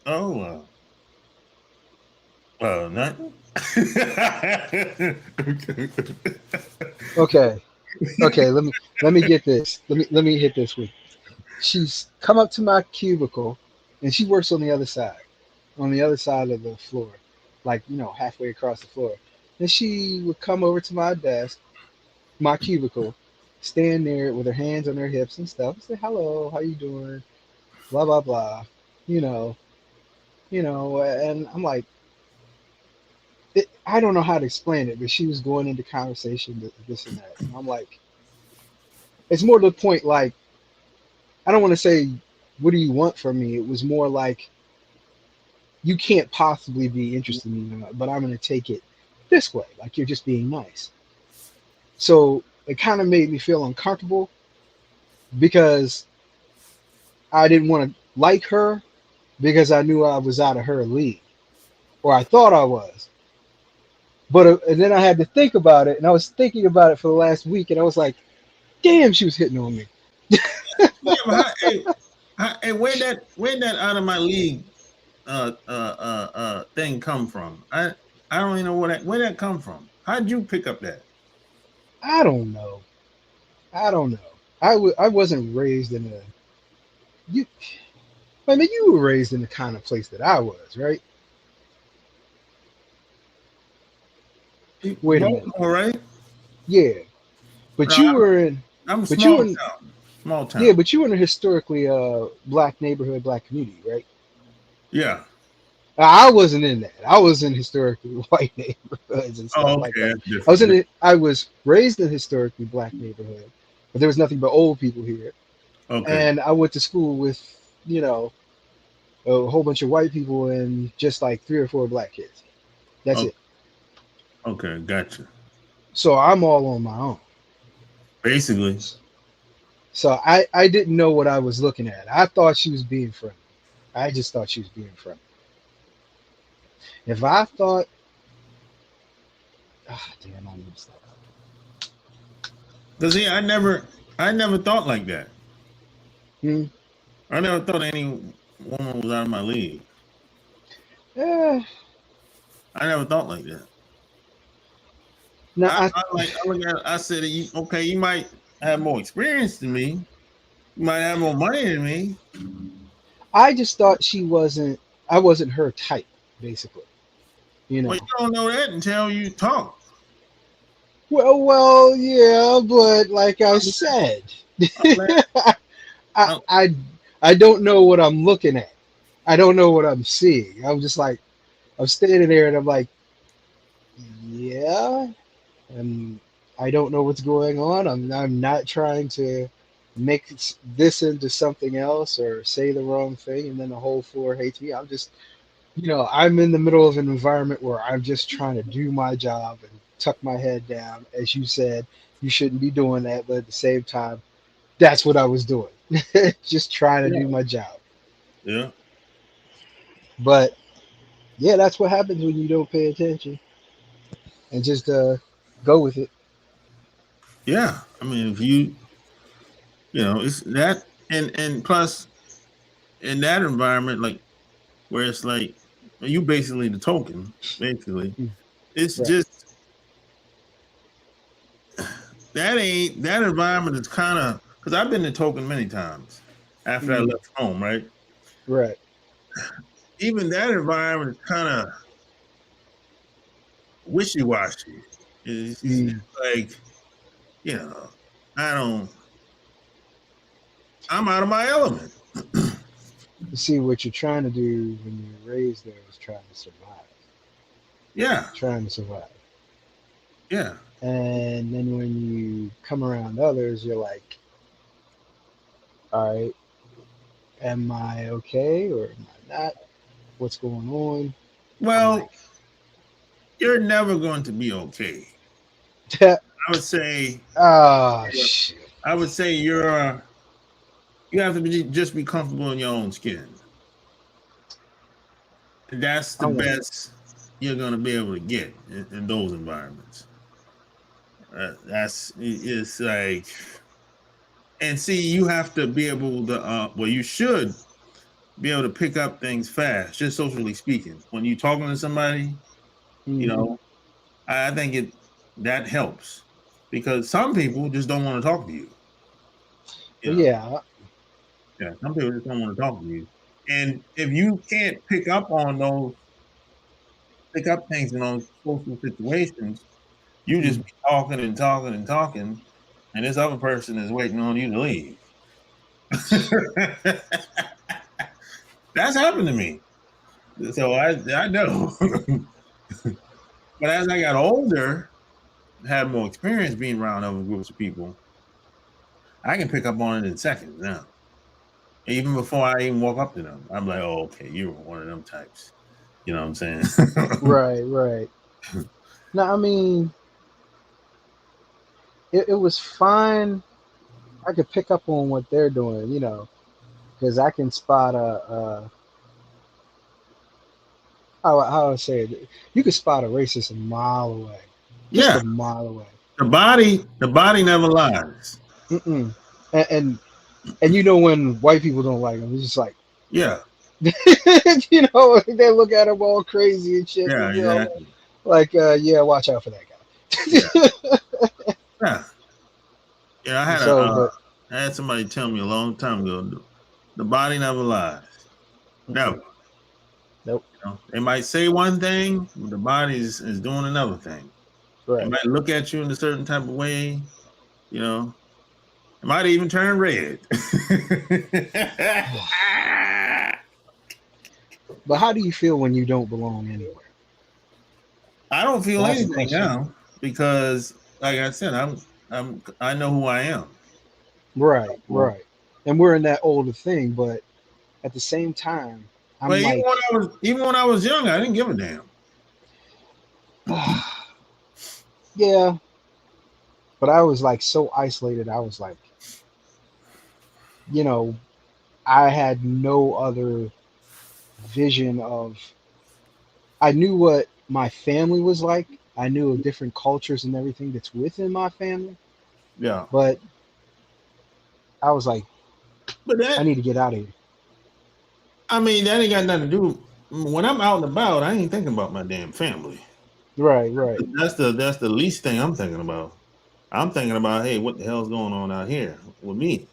"Oh, nothing." Okay, okay. Let me get this. Let me hit this with. She's come up to my cubicle, and she works on the other side of the floor, like halfway across the floor. And she would come over to my desk, my cubicle, stand there with her hands on her hips and stuff, and say, "Hello, how you doing?" Blah blah blah, you know, and I'm like, I don't know how to explain it, but she was going into conversation, this and that, and I'm like, it's more to the point, like, I don't want to say, "What do you want from me?" It was more like, you can't possibly be interested in me, but I'm going to take it this way, like you're just being nice. So it kind of made me feel uncomfortable because I didn't want to like her because I knew I was out of her league, or I thought I was. But and then I had to think about it, and I was thinking about it for the last week, and I was like, damn, she was hitting on me. Yeah, but hey, where that out of my league thing come from? I don't even know where that come from. How'd you pick up that? I don't know. I don't know. I wasn't raised in a you. I mean, you were raised in the kind of place that I was, right? Wait a minute. Baltimore, right? Yeah, but No, you were in, I'm but you small in, town. Small town. Yeah, but you were in a historically black neighborhood, black community, right? Yeah. I wasn't in that. I was in historically white neighborhoods and stuff Oh, like okay. that. That's different. I was raised in a historically black neighborhood, but there was nothing but old people here. Okay. And I went to school with, you know, a whole bunch of white people and just like three or four black kids. That's Okay. it. Okay. Gotcha. So I'm all on my own. Basically. So I didn't know what I was looking at. I thought she was being friendly. I just thought she was being friendly. If I thought, ah, damn, I missed that. Cause see, I never thought like that. Hmm. I never thought any woman was out of my league. Eh, I never thought like that. now I look at. I said, okay, you might have more experience than me. You might have more money than me. I just thought she wasn't. I wasn't her type, basically. You But know. you don't know that until you talk. Well, yeah, but like I I'm, said, I'm glad. I, I'm, I I don't know what I'm looking at. I don't know what I'm seeing. I'm just like I'm standing there and I'm like, yeah, and I don't know what's going on. I'm not trying to make this into something else or say the wrong thing and then the whole floor hates me. I'm just, I'm in the middle of an environment where I'm just trying to do my job and tuck my head down. As you said, you shouldn't be doing that, but at the same time, that's what I was doing. Just trying to yeah. do my job. Yeah. But yeah, that's what happens when you don't pay attention and just go with it. Yeah. I mean, if it's that, and plus in that environment, like where it's like you basically the token, basically. Mm. It's Right. just that environment is kind of because I've been the token many times after I Mm. left home, right? Right. Even that environment is kind of wishy washy. It's Mm. like you know, I don't. I'm out of my element. You see, what you're trying to do when you're raised there is trying to survive. Yeah, Trying to survive. yeah, And then when you come around others, you're like, all right, am I okay or am I not? What's going on? I'm like, well, you're never going to be okay. I would say, oh, shit. I would say you have to just be comfortable in your own skin. That's the I want, best you're going to be able to get in those environments. It's like, and see, you have to be able to. Well, you should be able to pick up things fast, just socially speaking. When you're talking to somebody, you mm-hmm. know, I think that helps because some people just don't want to talk to you. You Well, know, yeah, yeah, some people just don't want to talk to you. And if you can't pick up things in those social situations, you just mm, be talking and talking and talking, and this other person is waiting on you to leave. That's happened to me. So I know. But as I got older, had more experience being around other groups of people, I can pick up on it in seconds now. Even before I even walk up to them, I'm like, "Oh, okay, you're one of them types." You know what I'm saying? right, right. No, I mean, it was fine. I could pick up on what they're doing, because I can spot how I say it. You could spot a racist a mile away, just Yeah, a mile away. the body never lies. Mm-mm. And you know when white people don't like them, it's just like Yeah, they look at him all crazy and shit. yeah, exactly. Like yeah, watch out for that Yeah, guy. yeah, yeah. So, but I had somebody tell me a long time ago, the body never lies. Never. mm-mm, nope, They might say one thing, but the body is doing another thing. They right. might look at you in a certain type of way, you know, might even turn red. But how do you feel when you don't belong anywhere? I don't feel That's a anything question. now because, like I said, I know who I am. Right, Well, right. And we're in that older thing, but at the same time, I'm like, even when I was young, I didn't give a damn. yeah, but I was like so isolated. I was like, you know, I had no other vision of, I knew what my family was like. I knew of different cultures and everything that's within my family, Yeah, but I was like, but I need to get out of here. I mean, that ain't got nothing to do. When I'm out and about, I ain't thinking about my damn family. Right, right, That's the least thing I'm thinking about. I'm thinking about, hey, what the hell's going on out here with me?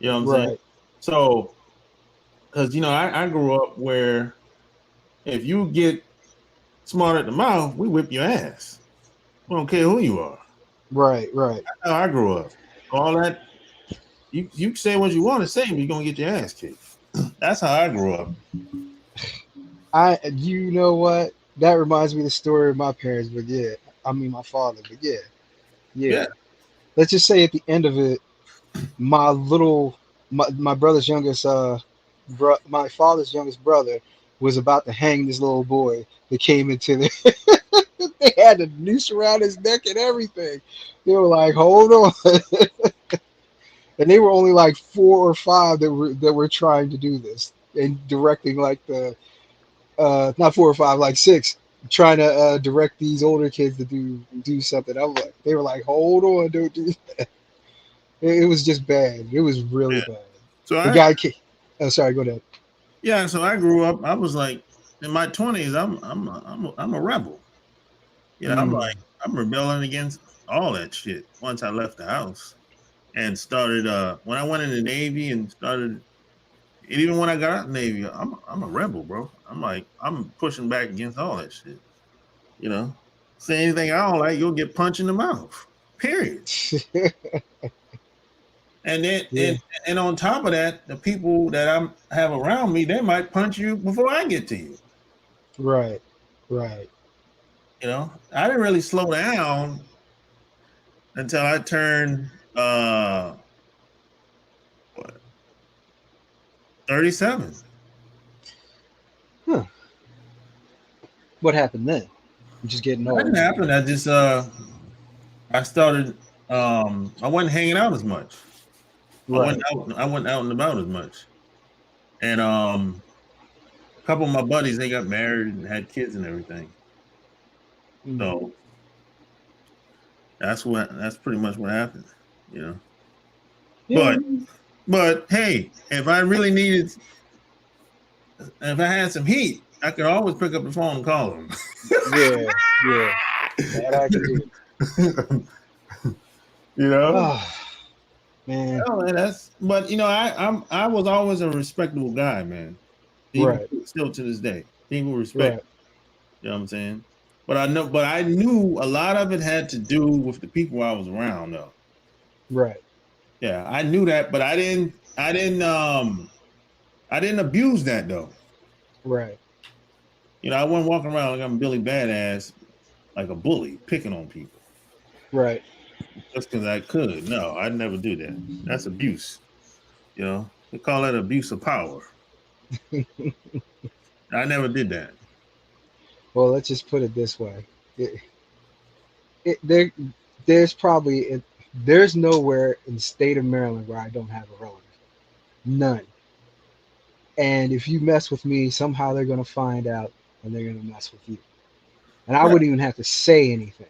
You know what I'm saying? right, So, because I grew up where if you get smart at the mouth, we whip your ass. We don't care who you are. right, right. That's how I grew up. All that you say what you want to say, but you're gonna get your ass kicked. That's how I grew up. You know what? That reminds me of the story of my parents, but yeah, I mean my father, but yeah, yeah. Yeah, Let's just say at the end of it, my little, my brother's youngest, my father's youngest brother was about to hang this little boy that came into the. They had a noose around his neck and everything. They were like, "Hold on," and they were only like 4 or 5 that were trying to do this and directing like the not 4 or 5, like 6, trying to direct these older kids to do something. I was like, they were like, "Hold on, don't do that." It was just bad. It was really yeah. bad. So The guy came. Oh, sorry. Go ahead. so I grew up. I was like in my 20s. I'm a rebel. Mm, I'm rebelling against all that shit. Once I left the house and started when I went in the Navy and started, and even when I got out of the Navy, I'm a rebel, bro. I'm pushing back against all that shit. You know, say anything I don't like, you'll get punched in the mouth. Period. And then yeah. and on top of that, the people that I have around me, they might punch you before I get to you. Right. Right. I didn't really slow down until I turned what, 37. Huh. What happened then? I'm just getting That old. didn't happen. I started I wasn't hanging out as much. Right. I wasn't out and about as much. And a couple of my buddies, they got married and had kids and everything. Mm. So that's pretty much what happened, you know. Yeah. But hey, if I had some heat, I could always pick up the phone and call them. Yeah. Yeah. That I can do. you know? Oh man. Oh, and but I was always a respectable guy, man. Even Right. still to this day. People respect, Right. you know what I'm saying? But I knew a lot of it had to do with the people I was around though. Right. Yeah, I knew that, but I didn't abuse that though. Right. I wasn't walking around like I'm Billy Badass, like a bully, picking on people Right. just because I could. No, I'd never do that. That's abuse. They call that abuse of power. I never did that. Well, let's just put it this way. It, it, there's probably there's nowhere in the state of Maryland where I don't have a relative. None. And if you mess with me, somehow they're gonna find out and they're gonna mess with you. And I Right. wouldn't even have to say anything.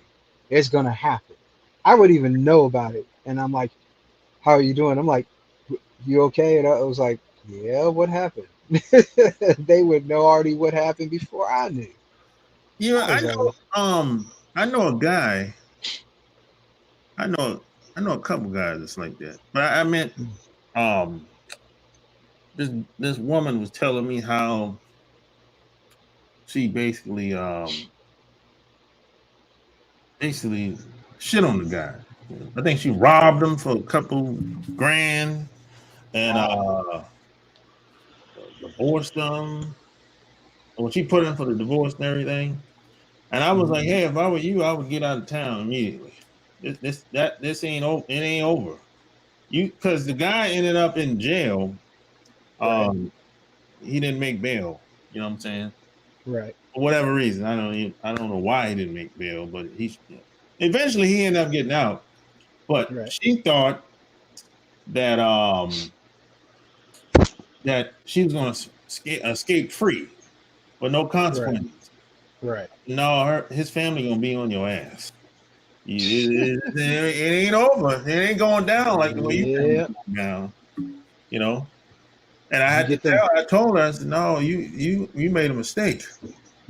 It's gonna happen. I would even know about it. And I'm like, "How are you doing?" I'm like, "You okay?" And I was like, "Yeah, what happened?" They would know already what happened before I knew. I I was like, know I know a guy. I know a couple guys that's like that. But I meant um this woman was telling me how she basically shit on the guy. I think she robbed him for a couple grand and divorced them. Well, she put in for the divorce and everything. And I was like, hey, if I were you, I would get out of town immediately. This ain't over. It ain't over. Because the guy ended up in jail. Right. He didn't make bail. You know what I'm saying? Right. For whatever reason, I don't know why he didn't make bail, but eventually he ended up getting out. But Right. she thought that that she was going to escape free with no Right. consequences. Right. No, his family gonna be on your ass. It ain't over. It ain't going down like the way you think it's Yeah. going down. You know. And I You had to get them. I told her, I said, no, you made a mistake.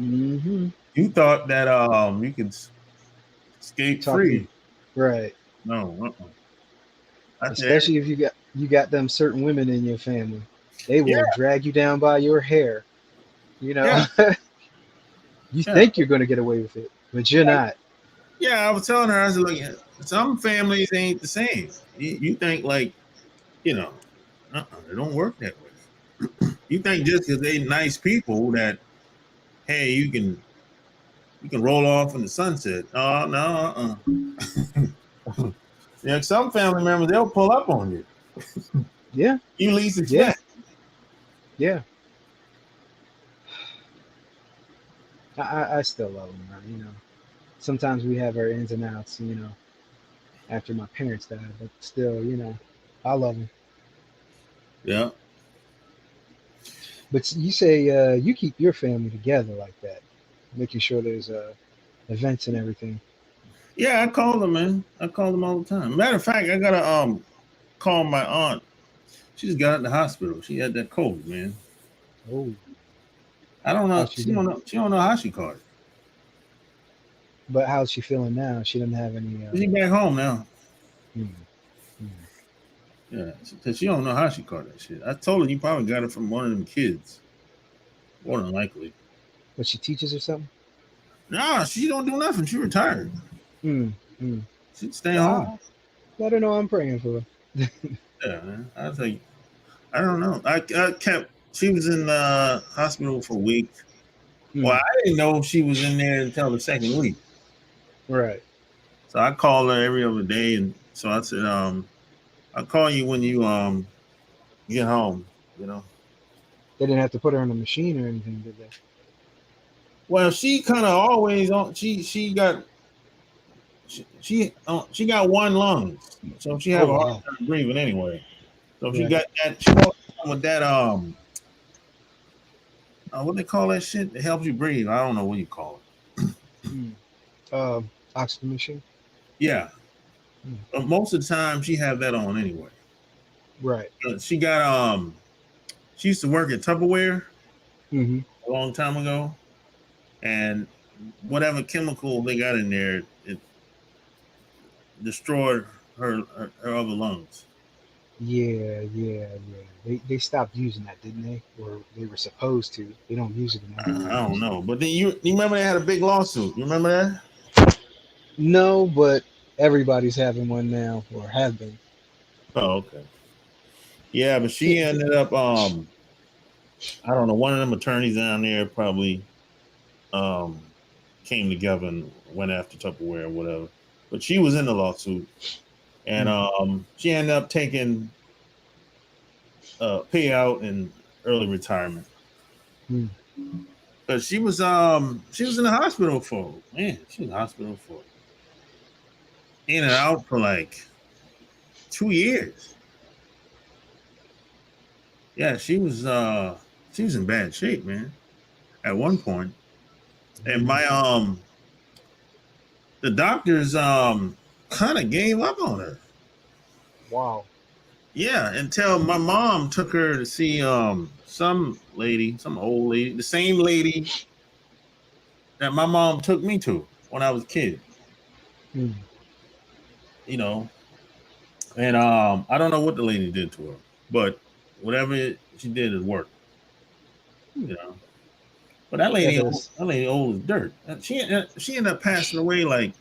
Mm-hmm. You thought that you could escape Talk to. free. Right. No, I said, Especially if you got them certain women in your family, they yeah, will drag you down by your hair. You know, yeah, you yeah, think you're going to get away with it, but you're not. yeah. I was telling her, I said, look, some families ain't the same. You think like, you know, it don't work that way. You think just because they nice people that, hey, you can roll off in the sunset. Oh no, yeah, some family members they'll pull up on you. Yeah. You least Yeah. expect. Yeah. I still love them, man. Sometimes we have our ins and outs. After my parents died, but still, I love them. Yeah, But you say you keep your family together like that, making sure there's events and everything. yeah. I call them, man. I call them all the time. Matter of fact, I gotta call my aunt. She just got out of the hospital. She had that COVID, man. Oh, I don't know. how's she She don't doing? know. She don't know how she caught it. But how's she feeling now? She doesn't have any. She back home now. Hmm, hmm. Yeah, she don't know how she caught that shit. I told her you probably got it from one of them kids. More than likely. But she teaches or something. Nah, she don't do nothing. She retired. Hmm. Hmm. She'd stay home. Well, let her know I'm praying for her. Yeah, man. I was like, I don't know. I kept. She was in the hospital for a week. Well, Hmm. I didn't know she was in there until the second week. Right. So I called her every other day, and so I said, I'll call you when you get home. You know. They didn't have to put her on a machine or anything, did they? Well, she kind of always on. She got one lung, so she Oh have a hard wow. time breathing anyway. So if she Right. got that, she walked around with that what they call that shit that helps you breathe. I don't know what you call it. Hmm. Um, Oxygen machine. Yeah, Hmm. but most of the time she have that on anyway. Right. She got she used to work at Tupperware Mm-hmm. a long time ago, and whatever chemical they got in there, it destroyed her other lungs. Yeah, yeah, yeah. They stopped using that, didn't they? Or they were supposed to. They don't use it in I don't everything. know, but then you remember they had a big lawsuit. You remember that? No, but everybody's having one now, or have been. Oh, okay. Yeah, but she Can't. ended up I don't know, one of them attorneys down there probably um came together and went after Tupperware or whatever. But she was in the lawsuit and Hmm. she ended up taking payout and early retirement. Hmm. But she was in the hospital for she was in the hospital for in and out for like 2 years. Yeah, she was in bad shape, man, at one point. And Hmm. the doctors kind of gave up on her. Wow. Yeah, until my mom took her to see some lady, some old lady, the same lady that my mom took me to when I was a kid. Hmm. You know, and I don't know what the lady did to her, but whatever she did, it worked. Hmm. You know, but that Yeah, lady, there's. old as dirt. She ended up passing away like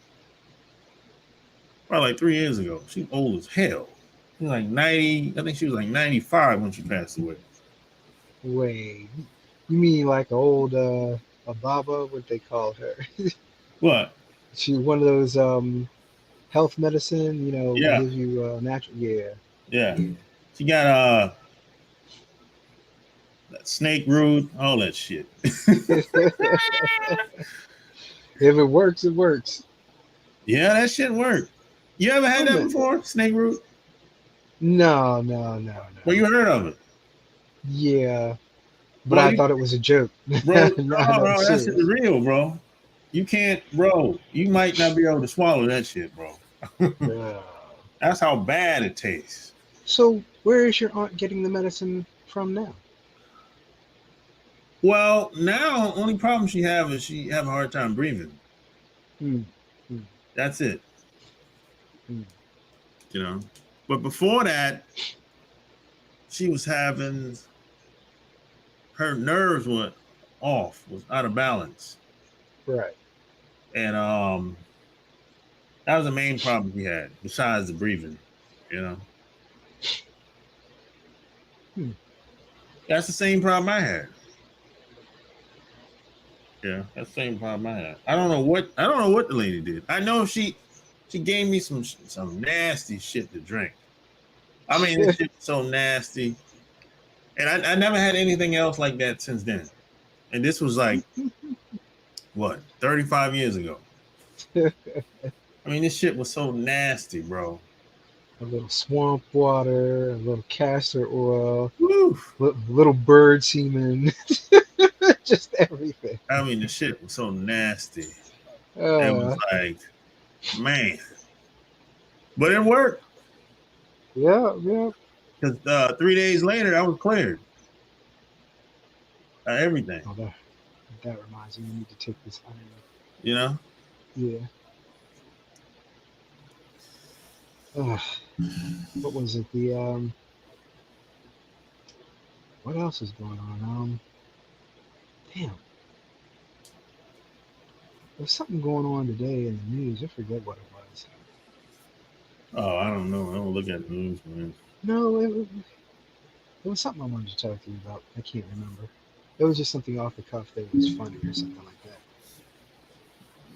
Well, like 3 years ago. She's old as hell. She's like 90. I think she was like 95 when she passed away. Wait, you mean like old a Baba? What they call her? What? She one of those health medicine. Yeah, Gives you natural. Yeah, yeah. yeah. She got snake root, all that shit. If it works, it works. Yeah, that shit worked. You ever had I'm that a, before? Snake root? no, no, no, no. Well, you heard of it. Yeah, but Well, I you, thought it was a joke. bro, No, I know I'm no, that shit is serious. real, bro. You can't, bro. You might not be able to swallow that shit, bro. Uh, That's how bad it tastes. so where is your aunt getting the medicine from now? Well, now only problem she have is she have a hard time breathing. Hmm. Hmm. That's it, Hmm. you know. But before that, she was having her nerves were off, was out of balance, Right. and that was the main problem he had, besides the breathing. You know, Hmm. that's the same problem I had. Yeah, that's the same problem I had. I don't know what the lady did. I know she gave me some nasty shit to drink. I mean, this shit was so nasty, and I never had anything else like that since then. And this was like what 35 years ago. A I mean, this shit was so nasty, bro. little swamp water, a little castor oil, Woo. little bird semen, just everything. I mean, the shit was so nasty. It was Uh, like, man, but it worked yeah, yeah. because 3 days later I was cleared. Everything, Oh, that reminds me, I need to take this iron. you know. Yeah. What was it? What else is going on? Damn, there's something going on today in the news. I forget what it was. Oh, I don't know. I don't look at the news, man. No, it was something I wanted to talk to you about. I can't remember. It was just something off the cuff that was funny or something like that.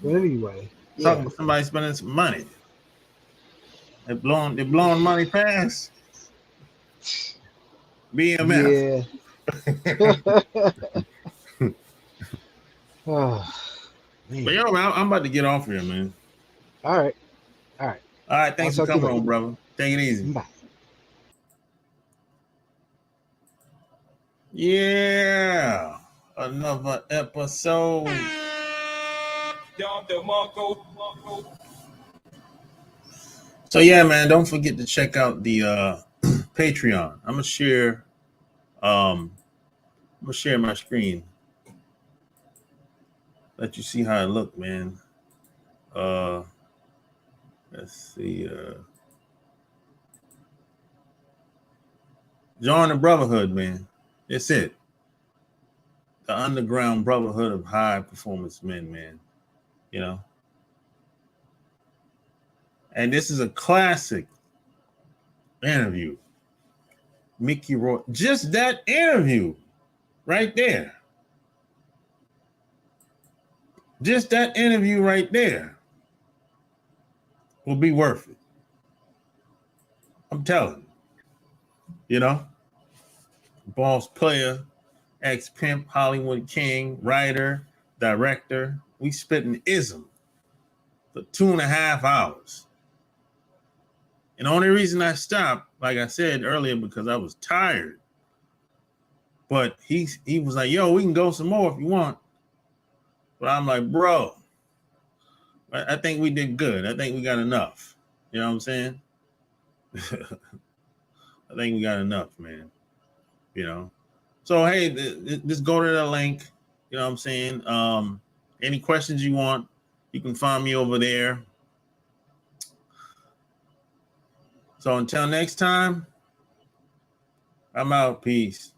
But anyway, Talking yeah, about somebody spending some money. They're blowing money fast. BMF. yeah. Oh But man. yo, man, I'm about to get off here, man. All right, all right. All right, I'll thanks for talk to you coming later. on, brother. Take it easy. Bye. Yeah, another episode. So yeah, man, don't forget to check out the Patreon. Um I'm gonna share my screen. Let you see how it look, man. Uh let's see. Join the brotherhood, man. That's it. The underground brotherhood of high performance men, man. You know. And this is a classic interview. Mickey Roy. Just that interview right there. Just that interview right there will be worth it. I'm telling you, you know, boss player, ex pimp, Hollywood king, writer, director. We spitting ism for 2.5 hours. And the only reason I stopped, like I said earlier, because I was tired. But he was like, yo, we can go some more if you want. But I'm like, bro, I think we did good. I think we got enough. You know what I'm saying? I think we got enough, man. You know. So hey, just go to the link. You know what I'm saying? Any questions you want, you can find me over there. So until next time, I'm out. Peace.